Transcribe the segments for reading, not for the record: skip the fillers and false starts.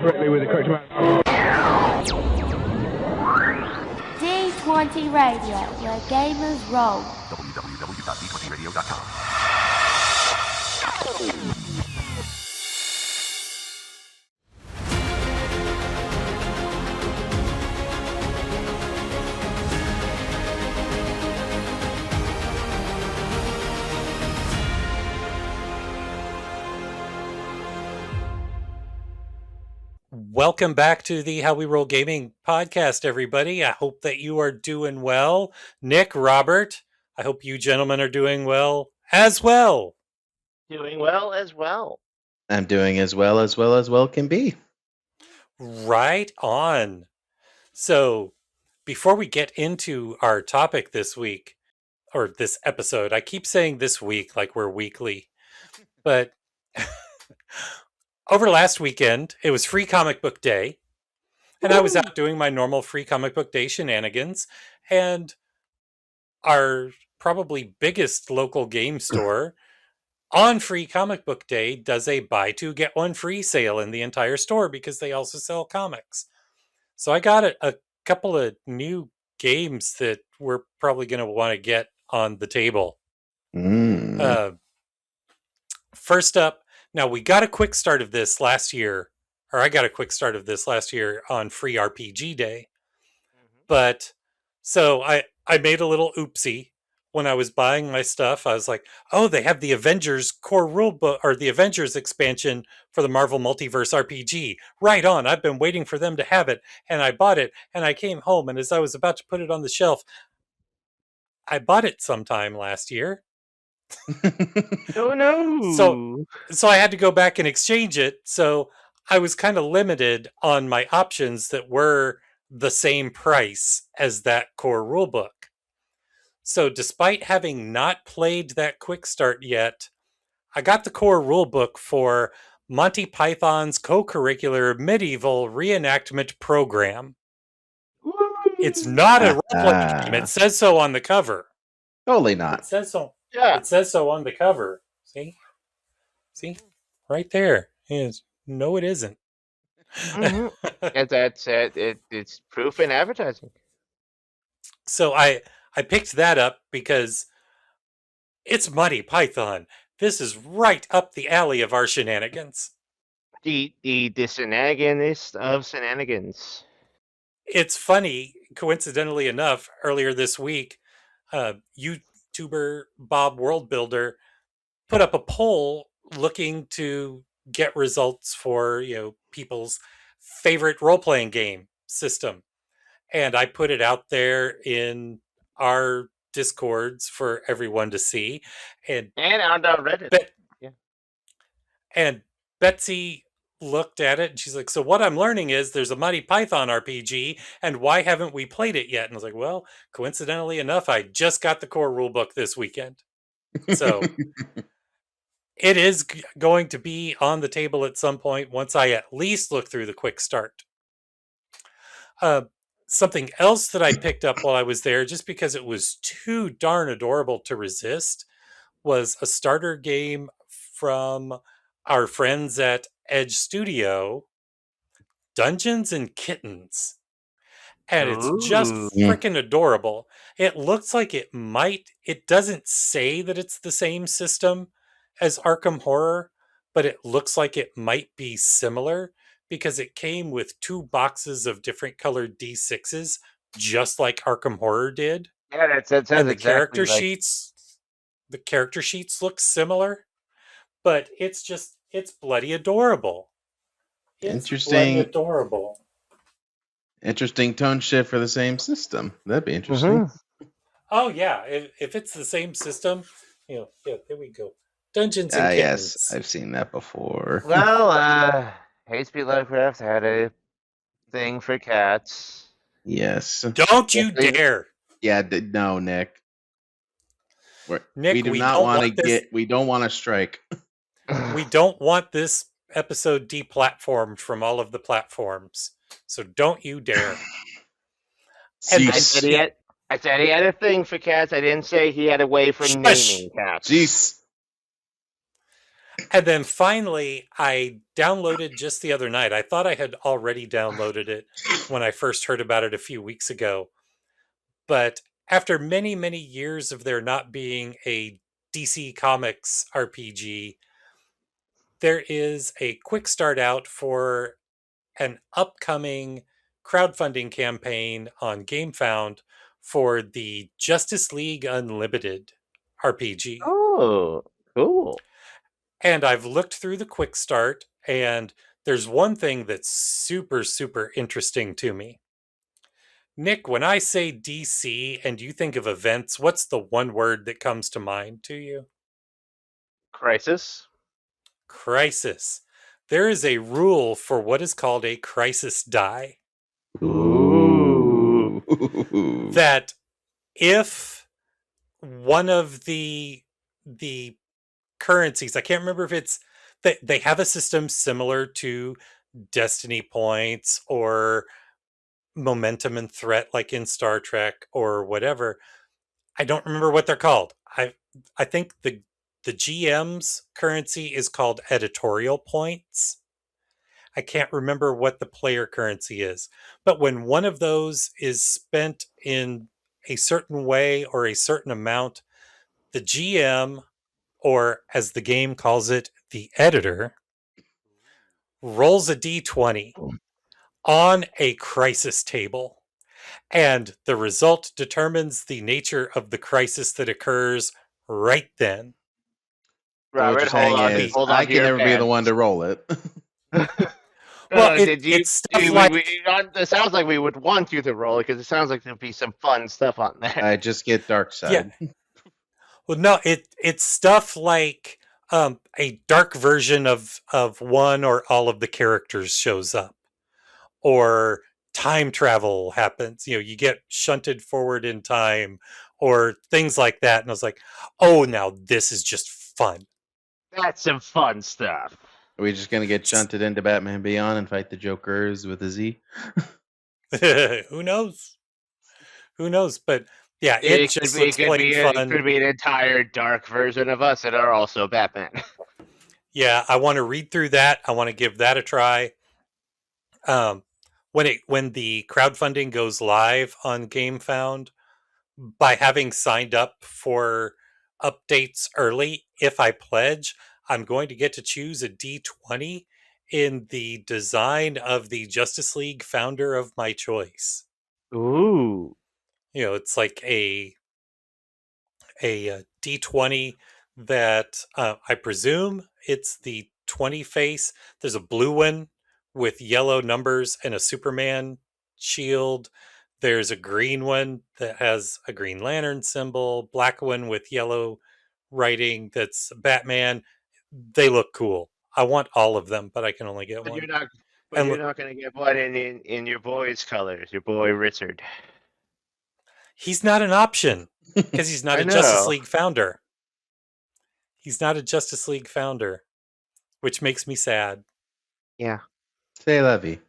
correctly with the correct amount. D20 Radio, where gamers roll. www.d20radio.com. Welcome back to the How We Roll Gaming podcast, everybody. I hope that you are doing well. Nick, Robert, I hope you gentlemen are doing well as well. Doing well as well. I'm doing as well can be. Right on. So, before we get into our topic this week, or this episode, I keep saying this week like we're weekly, but over last weekend, it was Free Comic Book Day, and I was out doing my normal Free Comic Book Day shenanigans, and our probably biggest local game store on Free Comic Book Day does a buy two, get one free sale in the entire store because they also sell comics. So I got a couple of new games that we're probably going to want to get on the table. First up, now we got a quick start of this last year, or I got a quick start of this last year on Free RPG Day. But so I made a little oopsie when I was buying my stuff. I was like, oh, they have the Avengers core rulebook or the Avengers expansion for the Marvel Multiverse RPG. Right on. I've been waiting for them to have it. And I bought it and I came home. And as I was about to put it on the shelf, I bought it sometime last year. Oh no. So I had to go back and exchange it. So I was kind of limited on my options that were the same price as that core rulebook. So despite having not played that quick start yet, I got the core rulebook for Monty Python's co-curricular medieval reenactment program. It's not a role-playing game. It says so on the cover. Totally not. It says so. Yeah. It says so on the cover. See? Right there. No, it isn't. That's it's proof in advertising. So I picked that up because it's Monty Python. This is right up the alley of our shenanigans. The shenaniganist of shenanigans. It's funny, coincidentally enough, earlier this week, YouTuber Bob Worldbuilder put up a poll looking to get results for, people's favorite role-playing game system. And I put it out there in our Discords for everyone to see. And on the Reddit. And Betsy looked at it and she's like, so what I'm learning is there's a Monty Python RPG and why haven't we played it yet? And I was like, well, coincidentally enough, I just got the core rulebook this weekend. So it is going to be on the table at some point once I at least look through the quick start. Something else that I picked up while I was there, just because it was too darn adorable to resist, was a starter game from our friends at Edge Studio, Dungeons and Kittens. And it's just freaking adorable. It looks like it doesn't say that it's the same system as Arkham Horror, but it looks like it might be similar because it came with 2 boxes of different colored D6s, just like Arkham Horror did. Yeah, that sounds and the exactly the character sheets look similar, but it's bloody adorable. Interesting. Bloody adorable. Interesting tone shift for the same system. That'd be interesting. Oh yeah, if it's the same system, there we go. Dungeons and Kittens. Yes, I've seen that before. Well, H.P. Lovecraft had a thing for cats. Yes. Don't you dare. Yeah, no, Nick. Nick, we don't want to strike. We don't want this episode deplatformed from all of the platforms. So don't you dare. And I said he had a thing for cats. I didn't say he had a way for naming cats. Jeez. And then finally, I downloaded just the other night. I thought I had already downloaded it when I first heard about it a few weeks ago. But after many, many years of there not being a DC Comics RPG, there is a quick start out for an upcoming crowdfunding campaign on GameFound for the Justice League Unlimited RPG. Oh, cool. And I've looked through the quick start, and there's one thing that's super, super interesting to me. Nick, when I say DC and you think of events, what's the one word that comes to mind to you? Crisis. Crisis. There is a rule for what is called a crisis die. Ooh. That if one of the currencies, I can't remember if it's that they have a system similar to destiny points or momentum and threat like in Star Trek or whatever. I don't remember what they're called. I think the GM's currency is called editorial points. I can't remember what the player currency is. But when one of those is spent in a certain way or a certain amount, the GM, or as the game calls it, the editor, rolls a d20 on a crisis table. And the result determines the nature of the crisis that occurs right then. So what Robert, you're saying hold on. is, Hold on I to can your never be the pants. one to roll it. Well, It it's stuff like sounds like we would want you to roll it because it sounds like there'd be some fun stuff on there. I just get dark side. yeah. Well, no, it's stuff like a dark version of one or all of the characters shows up, or time travel happens. You know, you get shunted forward in time, or things like that. And I was like, oh, now this is just fun. That's some fun stuff. Are we just gonna get shunted into Batman Beyond and fight the Jokers with a Z? Who knows? Who knows? But yeah, it It just looks plain it fun. could be an entire dark version of us that are also Batman. Yeah, I want to read through that. I want to give that a try. When the crowdfunding goes live on GameFound, by having signed up for updates early, if I pledge, I'm going to get to choose a D20 in the design of the Justice League founder of my choice. Ooh. You know, it's like a D20 that I presume it's the 20 face. There's a blue one with yellow numbers and a Superman shield. There's a green one that has a Green Lantern symbol, black one with yellow writing that's Batman. They look cool. I want all of them, but I can only get But one. you're not And you're not gonna get one in your boy's colors, your boy Richard. he's not an option because he's not I a Justice know. League founder. He's not a Justice League founder, which makes me sad. Yeah. Say la vie.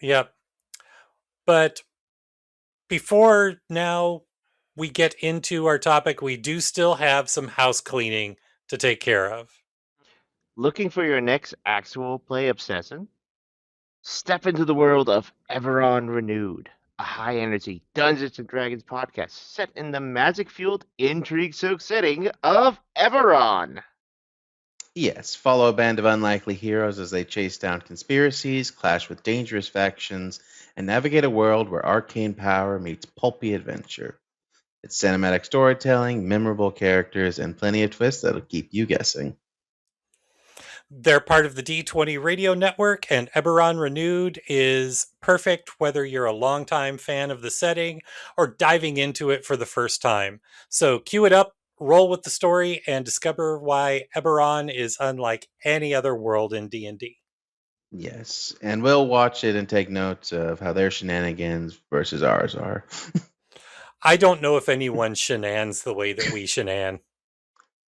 Yep. But before now we get into our topic, we do still have some house cleaning to take care of. Looking for your next actual play obsession? Step into the world of Eberron Renewed, a high energy Dungeons and Dragons podcast set in the magic fueled, intrigue soaked setting of Eberron. Yes, follow a band of unlikely heroes as they chase down conspiracies, clash with dangerous factions, and navigate a world where arcane power meets pulpy adventure. It's cinematic storytelling, memorable characters, and plenty of twists that'll keep you guessing. They're part of the D20 radio network, and Eberron Renewed is perfect whether you're a longtime fan of the setting or diving into it for the first time. So cue it up, roll with the story, and discover why Eberron is unlike any other world in D&D. Yes, and we'll watch it and take notes of how their shenanigans versus ours are. I don't know if anyone shenans the way that we shenan.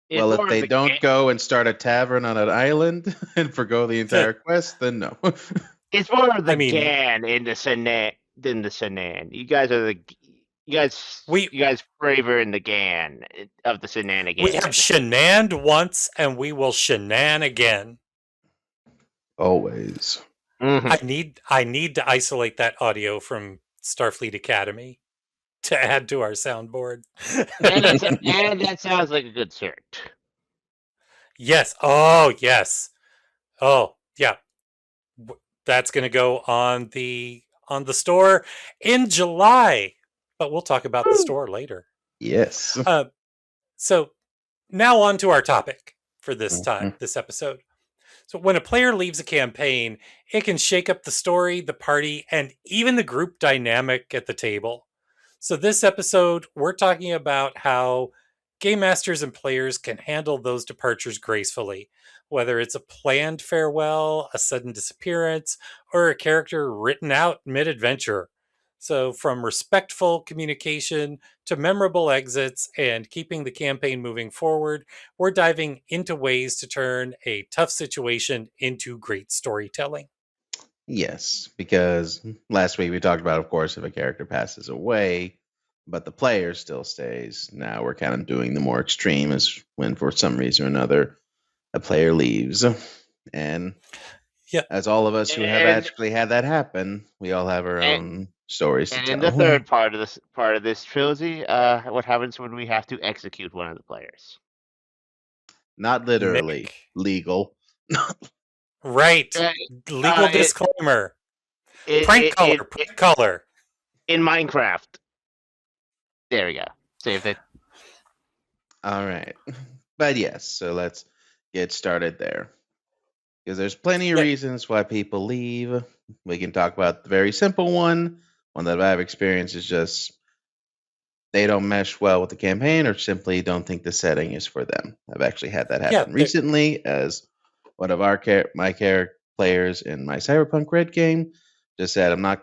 It's Well, more if of they the don't ga- go and start a tavern on an island and forgo the entire quest, then no. It's more of the I mean- Gan in the Senan than the Senan. You guys are We you guys flavor in the gan of the we shenanigans. have shenaned once and we will shenan again. Always. I need to isolate that audio from Starfleet Academy to add to our soundboard. And that sounds like a good shirt. Yes. Oh, yes. Oh, yeah. That's going to go on the store in July, but we'll talk about the store later. Yes. So now on to our topic for this Mhm. this episode. So when a player leaves a campaign, it can shake up the story, the party, and even the group dynamic at the table. So this episode, we're talking about how game masters and players can handle those departures gracefully, whether it's a planned farewell, a sudden disappearance, or a character written out mid-adventure. So from respectful communication to memorable exits and keeping the campaign moving forward, we're diving into ways to turn a tough situation into great storytelling. Yes, because last week we talked about, of course, if a character passes away, but the player still stays. Now we're kind of doing the more extreme, is when for some reason or another a player leaves. And Yeah. as all of us who have And actually had that happen, we all have our and, own stories to and in the tell. third part of this trilogy, what happens when we have to execute one of the players? Not literally Nick. legal. Right. Uh, Legal it, disclaimer. it, Prank it, color, it, it, prank color. in Minecraft. There we go. Saved it. All right. But yes, so let's get started there. Because there's plenty of Yeah, reasons why people leave. We can talk about the very simple one that I've experienced is just they don't mesh well with the campaign or simply don't think the setting is for them. I've actually had that yeah, happen recently as one of my character players in my Cyberpunk Red game just said, I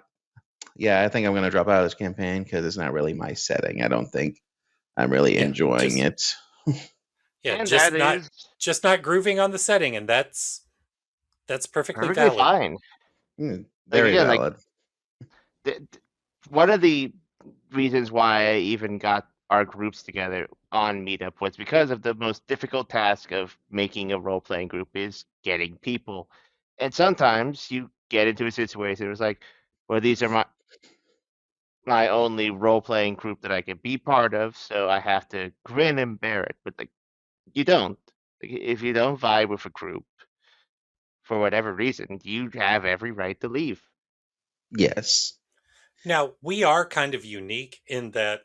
think I'm going to drop out of this campaign because it's not really my setting. I don't think I'm really yeah. enjoying it. Yeah, And that is just not grooving on the setting, and that's perfectly perfectly valid. fine. Like Very again, like valid. th- th- one of the reasons why I even got our groups together on Meetup was because of the most difficult task of making a role playing group is getting people. And sometimes you get into a situation where it's like, well, these are my only role playing group that I can be part of, so I have to grin and bear it. But like you don't. Like, if you don't vibe with a group for whatever reason, you have every right to leave. Yes. Now, we are kind of unique in that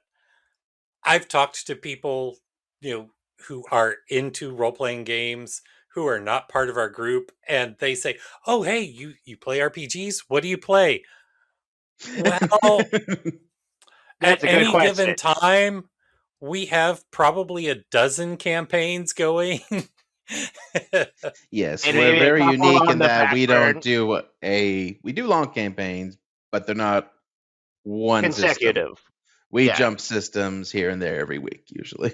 I've talked to people, who are into role-playing games, who are not part of our group, and they say, "Oh, hey, you play RPGs? What do you play?" Well, at That's a good any given question. time, we have probably a dozen campaigns going. Yes, And we're maybe a very couple unique on in the that back burn, we do long campaigns, but they're not one system. consecutive. We Yeah. jump systems here and there every week usually.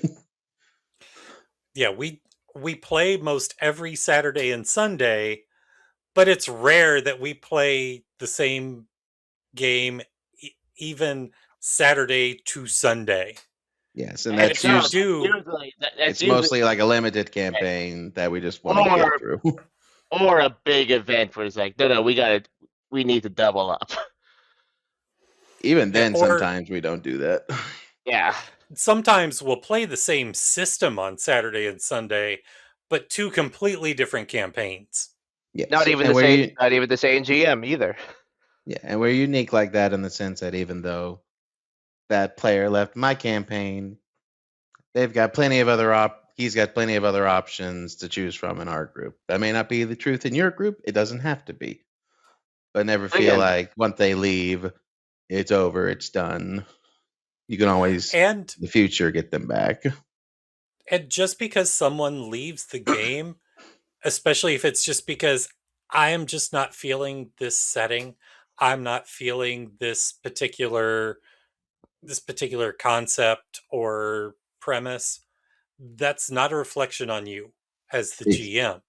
Yeah, we play most every Saturday and Sunday, but it's rare that we play the same game even Saturday to Sunday. Yes, and And And if that's we so do, that's it's usually mostly like a limited campaign that we just want to get or through. or a big event where it's like, no, we need to double up. Even yeah, then or sometimes we don't do that. Yeah. sometimes we'll play the same system on Saturday and Sunday, but two completely different campaigns. Not Yes. even the same not even the same GM either. Yeah, and we're unique like that in the sense that even though that player left my campaign, they've got plenty of he's got plenty of other options to choose from in our group. That may not be the truth in your group. It doesn't have to be. But never feel Again, like once they leave, it's over, it's done. You can always And in the future get them back. and just because someone leaves the game, especially if it's just because I am just not feeling this setting, I'm not feeling this particular concept or premise, that's not a reflection on you as the Ex- GM.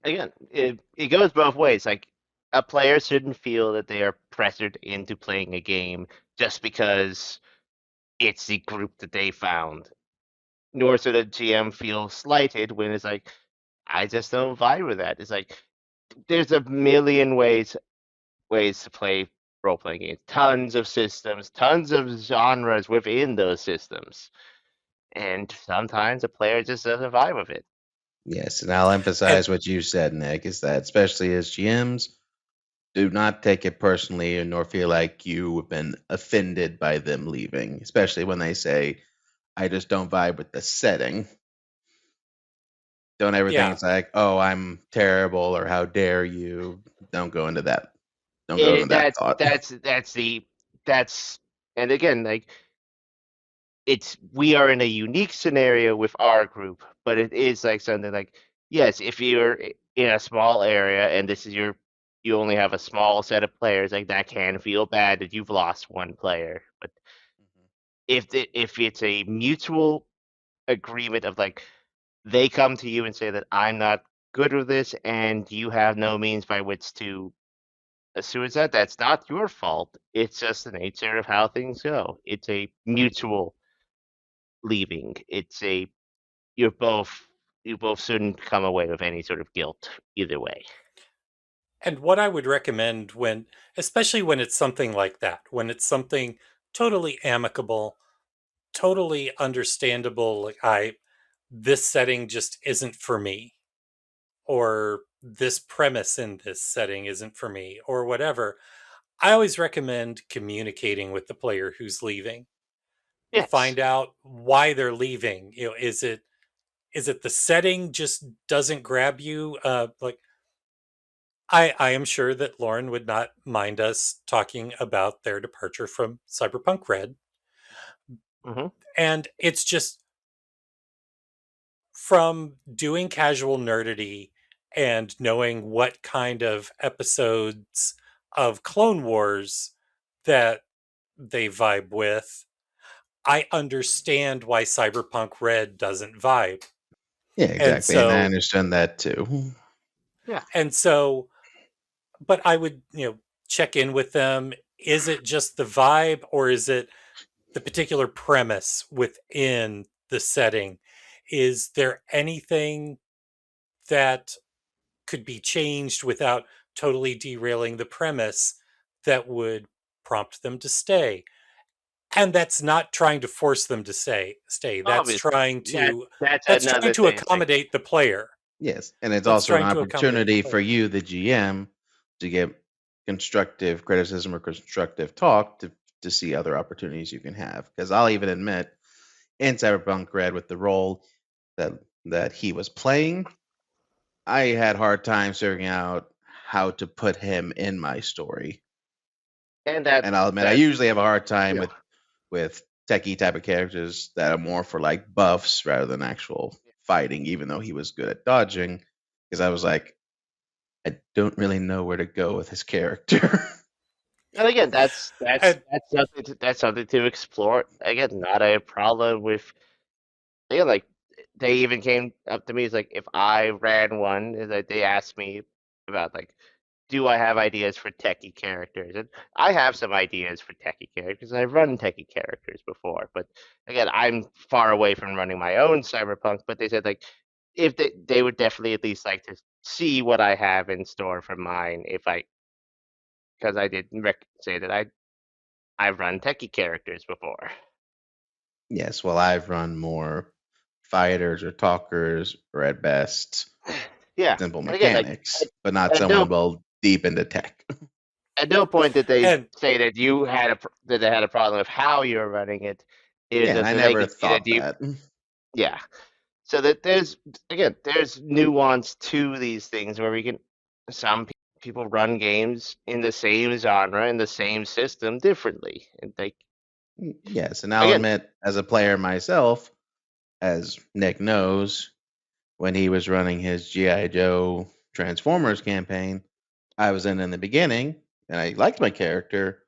again, it goes both ways. Like a player shouldn't feel that they are pressured into playing a game just because it's the group that they found. Nor should the GM feel slighted when it's like, I just don't vibe with that. It's like there's a million ways to play role playing games. Tons of systems, tons of genres within those systems. And sometimes a player just doesn't vibe with it. Yes, and I'll And emphasize what you said, Nick, is that especially as GMs, do not take it personally nor feel like you have been offended by them leaving, especially when they say, I just don't vibe with the setting. Don't ever think yeah, it's like, oh, I'm terrible or how dare you. Don't go into that. Don't go into It, that that thought. that's and again, like, we are in a unique scenario with our group, but it is like something like, yes, if you're in a small area and you only have a small set of players, like, that can feel bad that you've lost one player. But if it's a mutual agreement of like, they come to you and say that I'm not good with this and you have no means by which to assuage that, that's not your fault. It's just the nature of how things go. It's a mutual leaving. You're both you both shouldn't come away with any sort of guilt either way. and what I would recommend when, especially when it's something like that, when it's something totally amicable, totally understandable, like this setting just isn't for me, or this premise in this setting isn't for me, or whatever. I always recommend communicating with the player who's leaving. Yes. Find out why they're leaving. Is it the setting just doesn't grab you? Like I am sure that Lauren would not mind us talking about their departure from Cyberpunk Red. Hmm. And it's just from doing casual nerdity and knowing what kind of episodes of Clone Wars that they vibe with, I understand why Cyberpunk Red doesn't vibe. Yeah, And exactly. And I so, understand that too. Yeah. and so, but I would, check in with them. Is it just the vibe, or is it the particular premise within the setting? Is there anything that could be changed without totally derailing the premise that would prompt them to stay? And that's not trying to force them to stay. That's Obviously, trying to that's that's trying another to thing. It's like, accommodate the player. Yes. And it's That's also an trying to accommodate the opportunity for player. you, the GM, to get constructive criticism or constructive talk to see other opportunities you can have. Because I'll even admit, in Cyberpunk Red, with the role that he was playing, I had hard time figuring out how to put him in my story. and And I'll admit, I that usually have a hard time yeah. with techie type of characters that are more for like buffs rather than actual fighting, even though he was good at dodging. Because I was like, I don't really know where to go with his character. And again, that's something to explore. Again, not a problem with. Again, like, they even came up to me. It's like, if I ran one, is like, they asked me about, like, do I have ideas for techie characters? And I have some ideas for techie characters. I've run techie characters before, but again, I'm far away from running my own cyberpunk. But they said, like, if they would definitely at least like to see what I have in store for mine, if I because I did say that I've run techie characters before. Yes, well, I've run more fighters or talkers, or at best, Yeah, simple and again, like, mechanics, but not at someone no well deep into tech. at no point did they And say that that they had a problem with how you were running it. It was Yeah, and just I that they never could see that thought that. yeah. So that there's nuance to these things where we can some people run games in the same genre in the same system differently, and like, Yes, and I'll again, admit, as a player myself, as Nick knows, when he was running his G.I. Joe Transformers campaign, I was in the beginning, and I liked my character,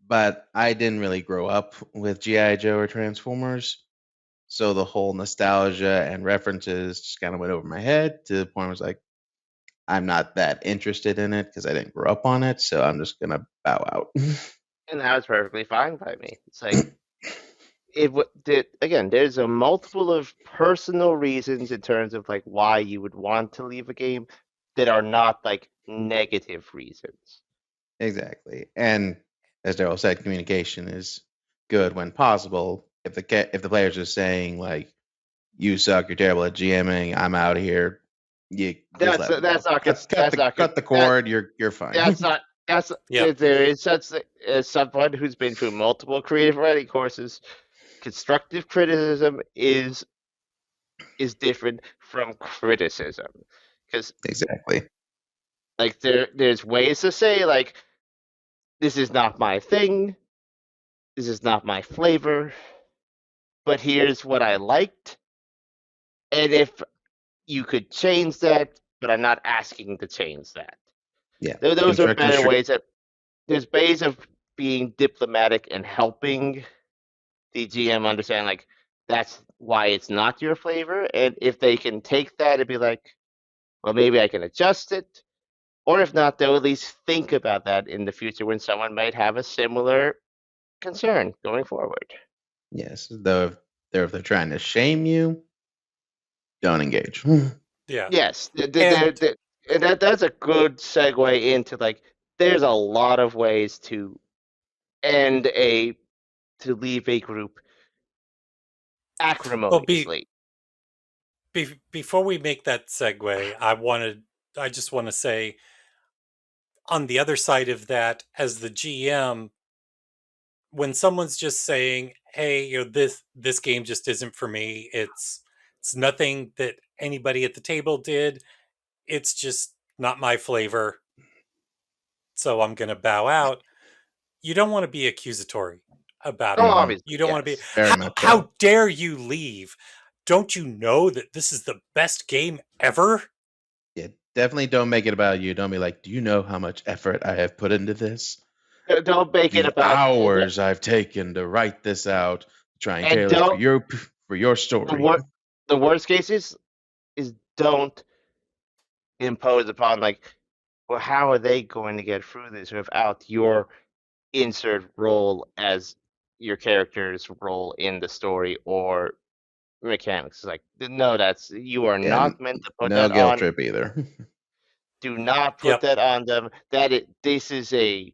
but I didn't really grow up with G.I. Joe or Transformers. So the whole nostalgia and references just kind of went over my head to the point where I was like, I'm not that interested in it because I didn't grow up on it. So I'm just going to bow out. and that was perfectly fine by me. It's like, again, there's a multiple of personal reasons in terms of like why you would want to leave a game that are not like negative reasons. Exactly. And as Daryl said, communication is good when possible. If the players are saying like, "You suck, you're terrible at GMing, I'm out of here," you just let them go. That's not Cut that's the not cut the cord. You're fine. that's not that's Yep. there is such as someone who's been through multiple creative writing courses. Constructive criticism is different from criticism because Exactly. like there's ways to say like this is not my thing, this is not my flavor, but here's what I liked, and if you could change that, but I'm not asking to change that. Yeah. Those are better Constructive. ways. There's ways of being diplomatic and helping the GM understand like that's why it's not your flavor, and if they can take that and be like, well, maybe I can adjust it, or if not, they'll at least think about that in the future when someone might have a similar concern going forward. Yes. Though if they're trying to shame you, don't engage. Yeah. Yes, And and that's a good segue into like there's a lot of ways to end to leave a group well, acrimoniously. before we make that segue, I just want to say, on the other side of that, as the GM, when someone's just saying, "Hey, this game just isn't for me. It's nothing that anybody at the table did. It's just not my flavor. So I'm going to bow out." You don't want to be accusatory about Oh, it. Mhm. obviously, You don't want to be, yes. Very much so. how dare you leave? Don't you know that this is the best game ever? Yeah, definitely don't make it about you. Don't be like, "Do you know how much effort I have put into this? Don't make it The about hours I've taken to write this out, try and and tailor it don't for your the story." the worst case is don't impose upon like, well, how are they going to get through this without your insert role as your character's role in the story or mechanics? It's like, no, that's you are Yeah, not meant to put no that guilt on. trip either. Do not put Yep. that on them. This is a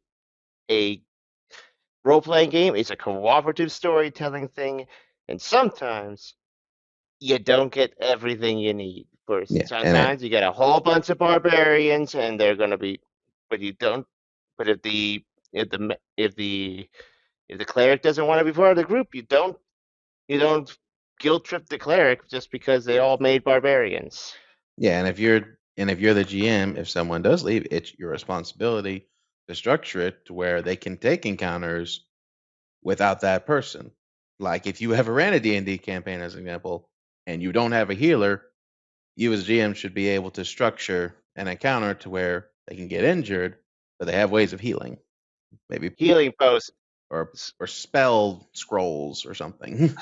role playing game. It's a cooperative storytelling thing, and sometimes you don't get everything you need. Yeah, Sometimes you get a whole bunch of barbarians, and they're gonna be, but you don't. But if the cleric doesn't want to be part of the group, you don't guilt trip the cleric just because they all made barbarians. and if you're the GM, if someone does leave, it's your responsibility to structure it to where they can take encounters without that person. Like if you ever ran a D&D campaign, as an example, and you don't have a healer, you as GM should be able to structure an encounter to where they can get injured, but they have ways of healing, maybe Healing posts or spell scrolls or something.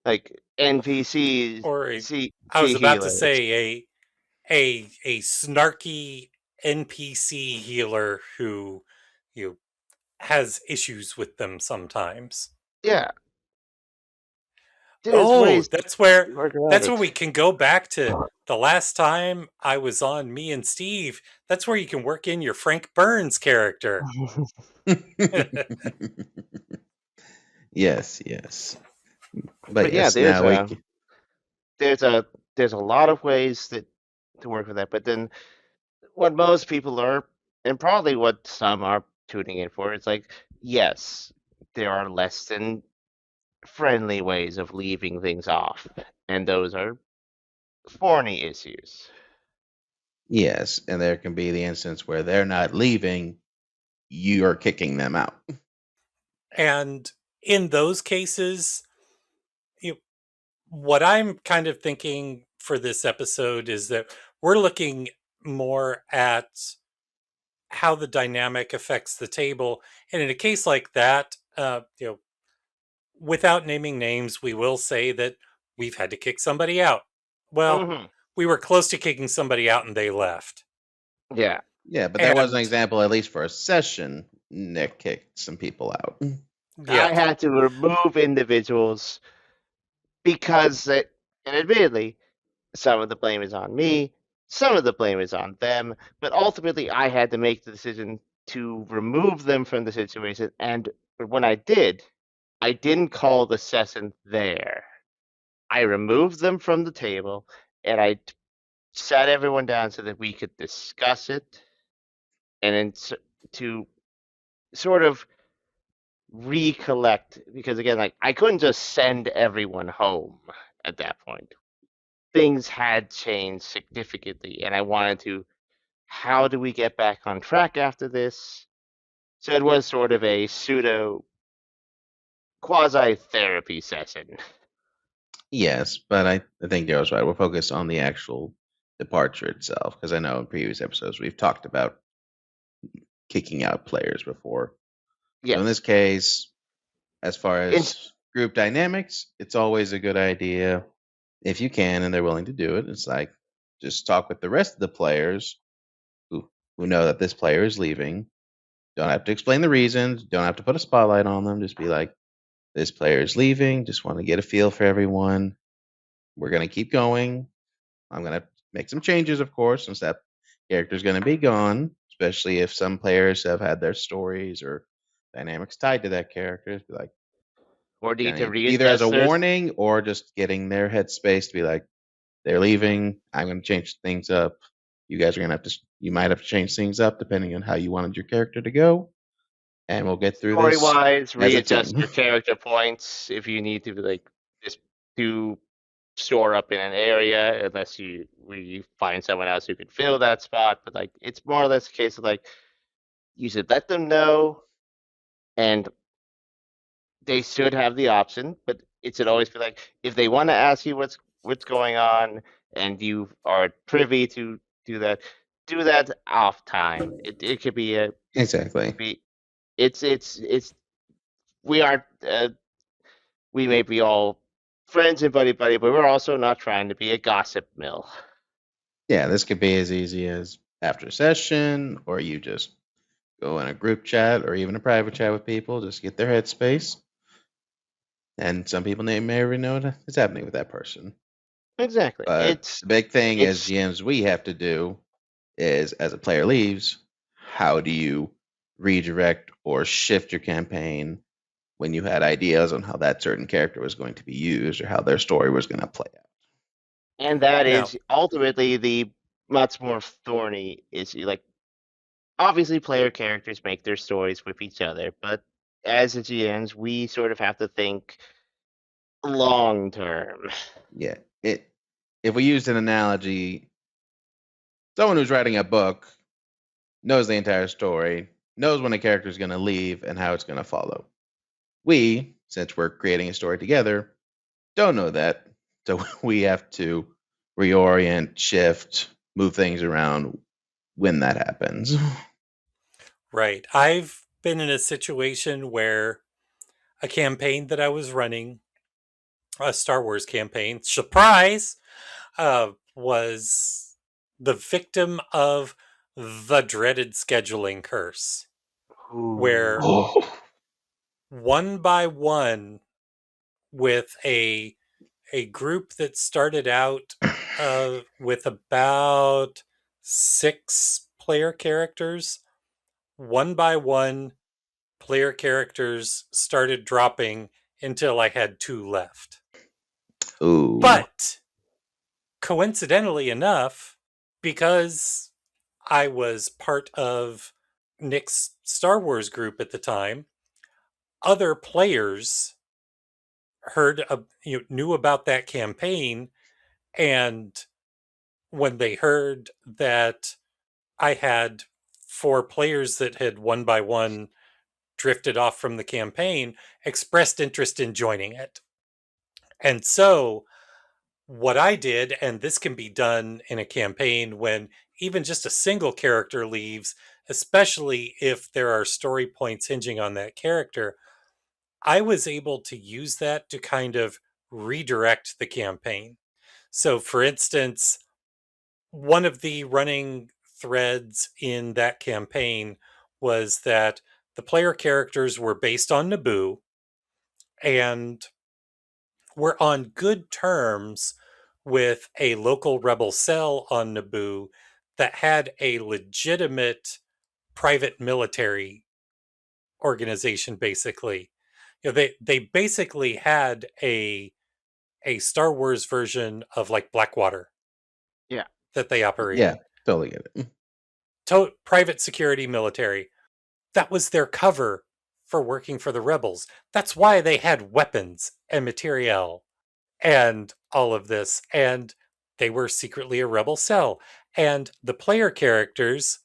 like NPCs, Or I see was about to healers. say a snarky NPC healer who you know, has issues with them sometimes. Yeah, there's Oh, ways to work around that's where it. we can go back to the last time I was on Me and Steve. That's where you can work in your Frank Burns character. Yes. But But yeah, yes, now we there's a there's a lot of ways to work with that. But then what most people are, and probably what some are tuning in for, it's like, yes, there are less than friendly ways of leaving things off, and those are thorny issues. yes, and there can be the instance where they're not leaving, you're kicking them out. And in those cases, you know, what I'm kind of thinking for this episode is that we're looking more at how the dynamic affects the table. And in a case like that, without naming names, we will say that we've had to kick somebody out. Well, Hmm. we were close to kicking somebody out and they left. Yeah, Yeah, but there was an And example, at least for a session, Nick kicked some people out. I Yeah. had to remove individuals because, and admittedly, some of the blame is on me, some of the blame is on them, but ultimately I had to make the decision to remove them from the situation. And when I did, I didn't call the session there. I removed them from the table and I sat everyone down so that we could discuss it and then to sort of recollect, because again, like, I couldn't just send everyone home at that point. Things had changed significantly, and I wanted to, how do we get back on track after this? So it was sort of a pseudo quasi therapy session. Yes, but I think Daryl's right. We'll focus on the actual departure itself because I know in previous episodes we've talked about kicking out players before. So in Yes. this case, as far In, as group dynamics, it's always a good idea if you can and they're willing to do it. It's like just talk with the rest of the players who know that this player is leaving. Don't have to explain the reasons. Don't have to put a spotlight on them. Just be like, this player is leaving. Just want to get a feel for everyone. We're gonna keep going. I'm gonna make some changes, of course, since that character's gonna be gone. Especially if some players have had their stories or dynamics tied to that character. Be like, or need to either as a readjust their. warning or just getting their headspace to be like, they're leaving. I'm going to change things up. You guys are going to have to, you might have to change things up depending on how you wanted your character to go. And we'll get through Story this wise, as a readjust team. your character points if you need to, like, just to store up in an area, unless we find someone else who could fill that spot. But like, it's more or less a case of like, you should let them know, and they should have the option. But it should always be like, if they want to ask you what's going on, and you are privy to do that off time. It could be a Exactly. be it's we are we may be all friends and buddy, but we're also not trying to be a gossip mill. Yeah, this could be as easy as after a session, or you just go in a group chat or even a private chat with people, just get their headspace. And some people may already know what is happening with that person. Exactly. But the big thing as It's GMs we have to do is as a player leaves, how do you redirect or shift your campaign when you had ideas on how that certain character was going to be used or how their story was going to play out? and that Now, is ultimately the much more thorny issue. Like, obviously player characters make their stories with each other, but as the GMs, we sort of have to think long term. Yeah. It if we used an analogy, someone who's writing a book knows the entire story, knows when a character is going to leave and how it's going to follow. We, since we're creating a story together, don't know that. So we have to reorient, shift, move things around when that happens. right. I've been in a situation where a campaign that I was running, a Star Wars campaign, surprise, was the victim of the dreaded scheduling curse, where Ooh. Oh. one by one, with a group that started out with about 6 player characters, one by one, player characters started dropping until I had 2 left. Ooh. But coincidentally enough, because I was part of Nick's Star Wars group at the time, other players knew about that campaign, and when they heard that I had 4 players that had one by one drifted off from the campaign, expressed interest in joining it. And so what I did, and this can be done in a campaign when even just a single character leaves, especially if there are story points hinging on that character, I was able to use that to kind of redirect the campaign. So, for instance, one of the running threads in that campaign was that the player characters were based on Naboo, and were on good terms with a local rebel cell on Naboo that had a legitimate private military organization. Basically, they basically had a Star Wars version of like Blackwater Yeah. that they Yeah, operated. totally get it. Private security military. That was their cover for working for the rebels. That's why they had weapons and materiel and all of this. And they were secretly a rebel cell. And the player characters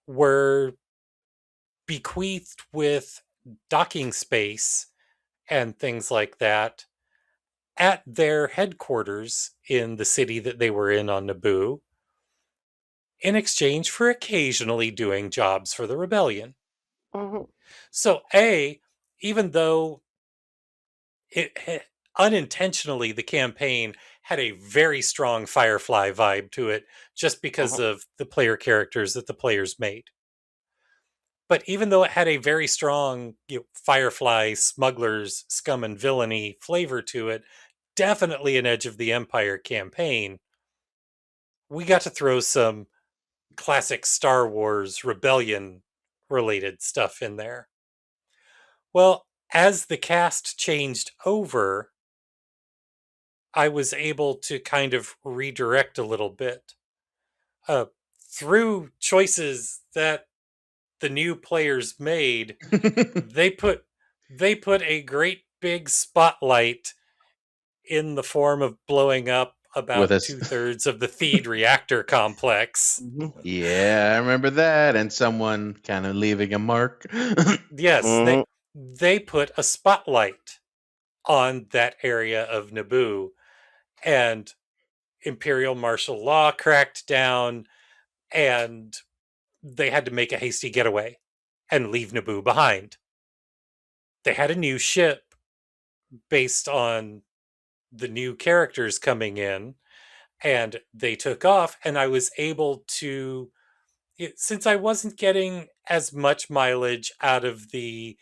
were bequeathed with docking space and things like that at their headquarters in the city that they were in on Naboo in exchange for occasionally doing jobs for the rebellion. Mhm. So, even though unintentionally the campaign had a very strong Firefly vibe to it just because Mhm. of the player characters that the players made. But even though it had a very strong Firefly, smugglers, scum, and villainy flavor to it, definitely an Edge of the Empire campaign, we got to throw some classic Star Wars rebellion related stuff in there. Well, as the cast changed over, I was able to kind of redirect a little bit uh, through choices that the new players made. They put a great big spotlight in the form of blowing up With about us. 2/3 of the Theed reactor complex. Mhm. Yeah, I remember that. And someone kind of leaving a mark. Yes, Mhm. they put a spotlight on that area of Naboo, and imperial martial law cracked down, and they had to make a hasty getaway and leave Naboo behind. They had a new ship based on the new characters coming in, and they took off, and I was able to, since I wasn't getting as much mileage out of the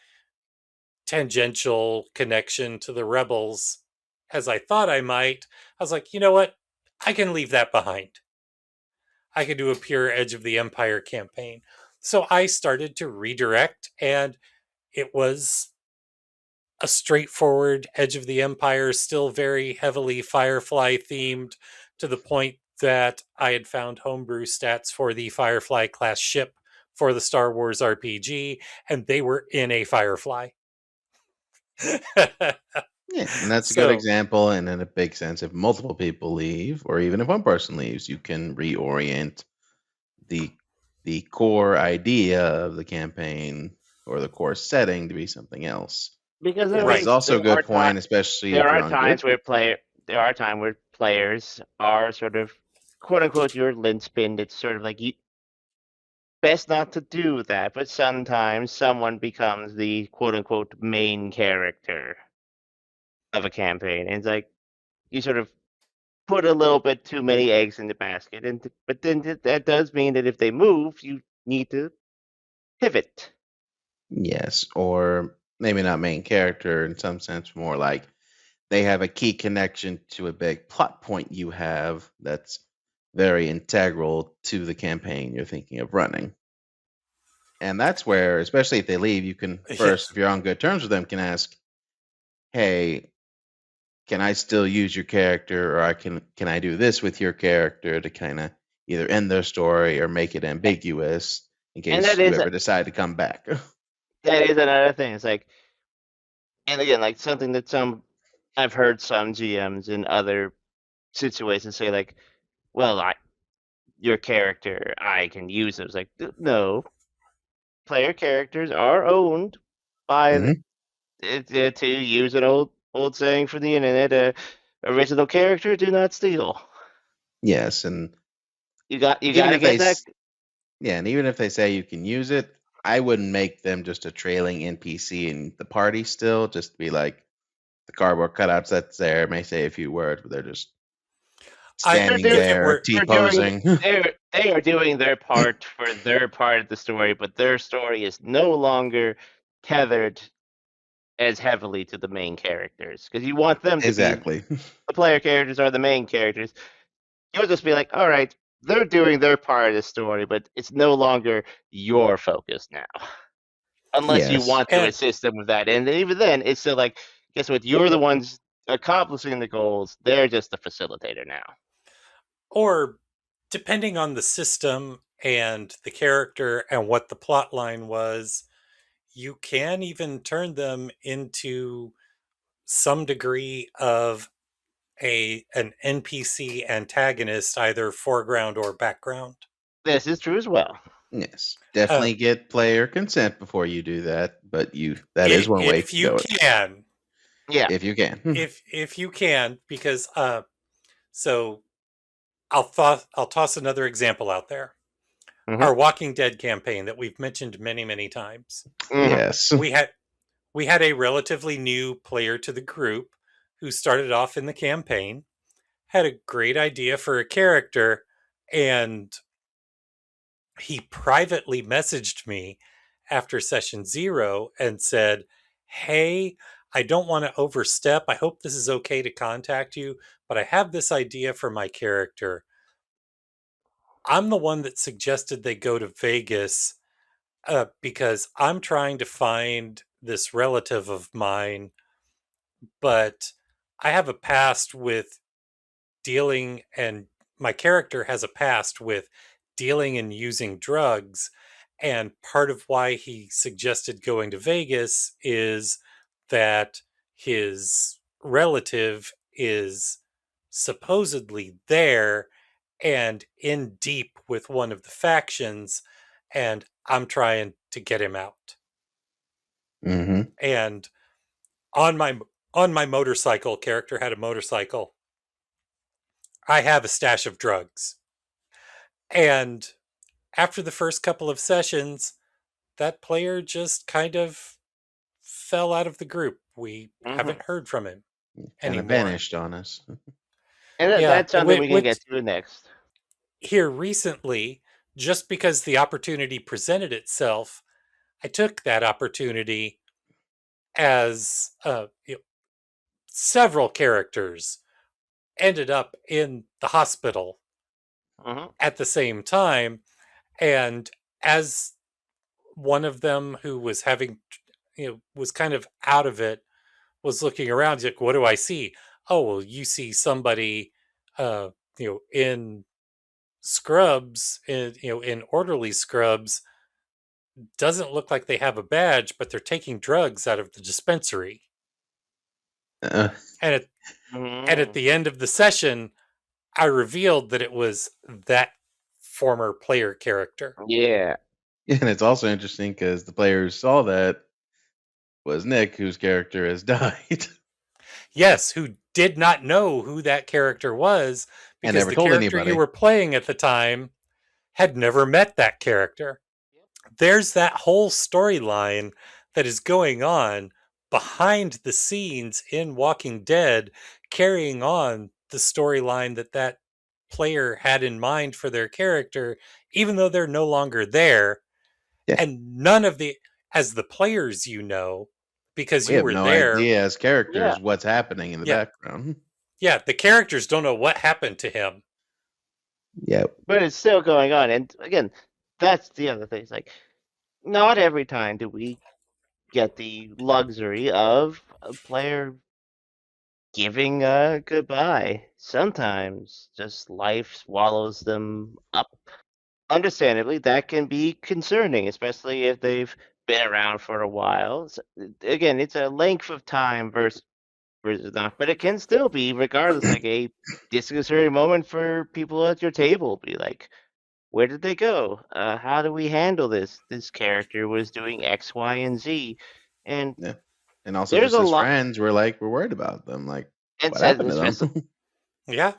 tangential connection to the rebels as I thought I might, I was like, you know what? I can leave that behind. I could do a pure Edge of the Empire campaign. So I started to redirect, and it was a straightforward Edge of the Empire, still very heavily Firefly themed, to the point that I had found homebrew stats for the Firefly class ship for the Star Wars RPG, and they were in a Firefly. Yeah, and that's a good So, example. And in a big sense, if multiple people leave, or even if one person leaves, you can reorient the core idea of the campaign or the core setting to be something else. Because I This mean, is right. also a good point, especially there if you're are on good. times where players are sort of quote unquote your linchpin. It's sort of like you best not to do that, but sometimes someone becomes the quote unquote main character of a campaign, and it's like you sort of put a little bit too many eggs in the basket, and but then that does mean that if they move, you need to pivot. Yes, or maybe not main character in some sense, more like they have a key connection to a big plot point you have that's very integral to the campaign you're thinking of running. And that's where, especially if they leave, you can first, Yes. if you're on good terms with them, can ask, "Hey, can I still use your character, or can I do this with your character to kind of either end their story or make it ambiguous in And case you ever decide to come back?" that is another thing. It's like, and again, like something that some I've heard some GMs in other situations say, like, "Well, your character, I can use it." It's like, no, player characters are owned by Hmm. to use an old saying from the internet, original character do not steal. Yes, and You even got to if they get that. yeah, and even if they say you can use it, I wouldn't make them just a trailing NPC in the party still. Just be like the cardboard cutouts that's there may say a few words, but they're just standing If it there were, T They're doing posing. they are doing their part for their part of the story, but their story is no longer tethered as heavily to the main characters because you want them to be Exactly. the player characters are the main characters. You'll just be like, all right, they're doing their part of the story, but it's no longer your focus now, unless you Yes. want to And assist them with that. And even then, it's still like, guess what? You're the ones accomplishing the goals. They're just the facilitator now. or depending on the system and the character and what the plot line was, you can even turn them into some degree of an NPC antagonist, either foreground or background. This is true as well. Yes. Uh, Definitely get player consent before you do that, but that is one way if to you go. can, Yeah. If you can. if you can, because so I'll toss another example out there. Mhm. Our Walking Dead campaign that we've mentioned many times. Mhm. Yes. We had a relatively new player to the group who started off in the campaign, had a great idea for a character, and he privately messaged me after session 0 and said, "Hey, I don't want to overstep. I hope this is okay to contact you, but I have this idea for my character. I'm the one that suggested they go to Vegas because I'm trying to find this relative of mine, but I have a past with dealing, and my character has a past with dealing and using drugs. And part of why he suggested going to Vegas is that his relative is supposedly there and in deep with one of the factions, and I'm trying to get him out. Hmm. And on my motorcycle, character had a motorcycle. I have a stash of drugs. And after the first couple of sessions, that player just kind of fell out of the group. We Mhm. haven't heard from him Kind of anymore. vanished on us. And Yeah, that's something we can get to next. here recently, just because the opportunity presented itself, I took that opportunity as several characters ended up in the hospital Mhm. at the same time. And as one of them who was having, was kind of out of it, was looking around, he's like, what do I see? Oh, well, you see somebody, uh, in scrubs, in orderly scrubs, doesn't look like they have a badge, but they're taking drugs out of the dispensary. Uh, And at Mhm. the end of the session, I revealed that it was that former player character. Yeah. and it's also interesting because the player who saw that was Nick, whose character has died Yes, who did not know who that character was and because never the told character you anybody. were playing at the time had never met that character. There's that whole storyline that is going on behind the scenes in Walking Dead, carrying on the storyline that player had in mind for their character, even though they're no longer there. Yeah. And none of the, as the players, because We you have were no there, idea as Yeah. characters what's happening in the yeah, background. yeah, the characters don't know what happened to him. Yeah. But it's still going on. And again, that's the other thing. It's like, not every time do we get the luxury of a player giving a goodbye. Sometimes just life swallows them up. Understandably, that can be concerning, especially if they've been around for a while. So, again, it's a length of time versus not, but it can still be, regardless, like a disconcerting moment for people at your table. Be like, where did they go? How do we handle this? This character was doing X, Y, and Z, and Yeah. And also there's just a as lot. friends, we're worried about them. Like, And what said, happened to especially, them? Yeah.